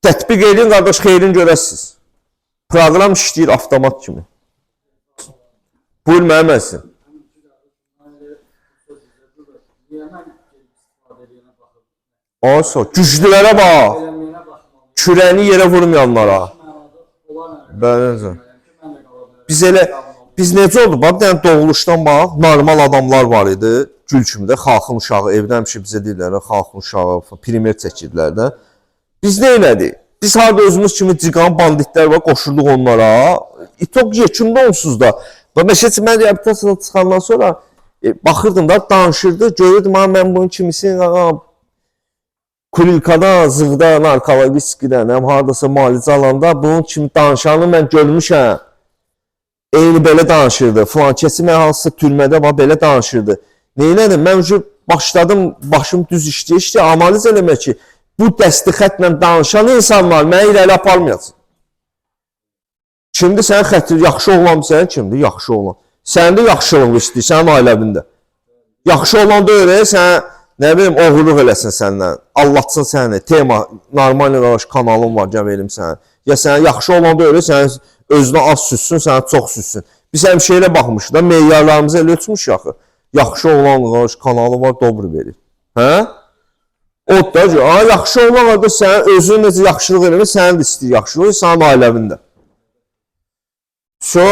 Tətbiq edin, qardaş, xeyrin görəsiniz. Proqram işləyir avtomat kimi. Buyur, mənim əzizim. Aysa, güclülərə bax. Kürəni yerə vurmayanlara. Biz necə oldu? Bax, bir dənə doğuluşdan bax, normal adamlar var idi. Gül kimi də, xalqın uşağı, evdə həmişə bizə deyirlər, xalqın uşağı, primer çəkirlər də. Biz nə elədik? Biz harada özümüz kimi ciqan banditlər var, qoşurduq onlara. İtok yekunda onsuz da. Məsələn, mən reabilitasiyadan çıxandan sonra baxırdım da, danışırdı, görürdüm, mən bunun kimisin, Kurilkada, zığda, narkoviskidən, həm hardasa müalicə alanda bunun kimi danışanı mən görmüşəm. Eyni belə danışırdı. Falan kəsi mən hansısa türmədə var, belə danışırdı. Neynədim? Mən başladım, başım düz işləyir, analiz eləmək ki, bu dəsti xətlə danışan insanlar mənə irəli aparmayacaq. Kimdir sənin xəttir? Yaxşı olan sən kimdir? Yaxşı olan. Sən də yaxşılıq istəyir, sənin ailəvində. Yaxşı olan da öyrək, sən nə bilim, oğurluq eləsin səndən, allatsın səni, tema, normal kanalın var, gəl verim sənə. Ya sən yaxşı olan da öyrək, sən özünə az süssün, sənə çox süssün. Biz həmişə baxmışıq da, meyyarlarımızı elə ölçmüşük axı. Yaxşı olan kanalı var, dobro verir. Hə? O da, yaxşı olan var da sən özün necə yaxşılıq eləmək, səni də istəyir yaxşılıq, sənin ailəvində. So,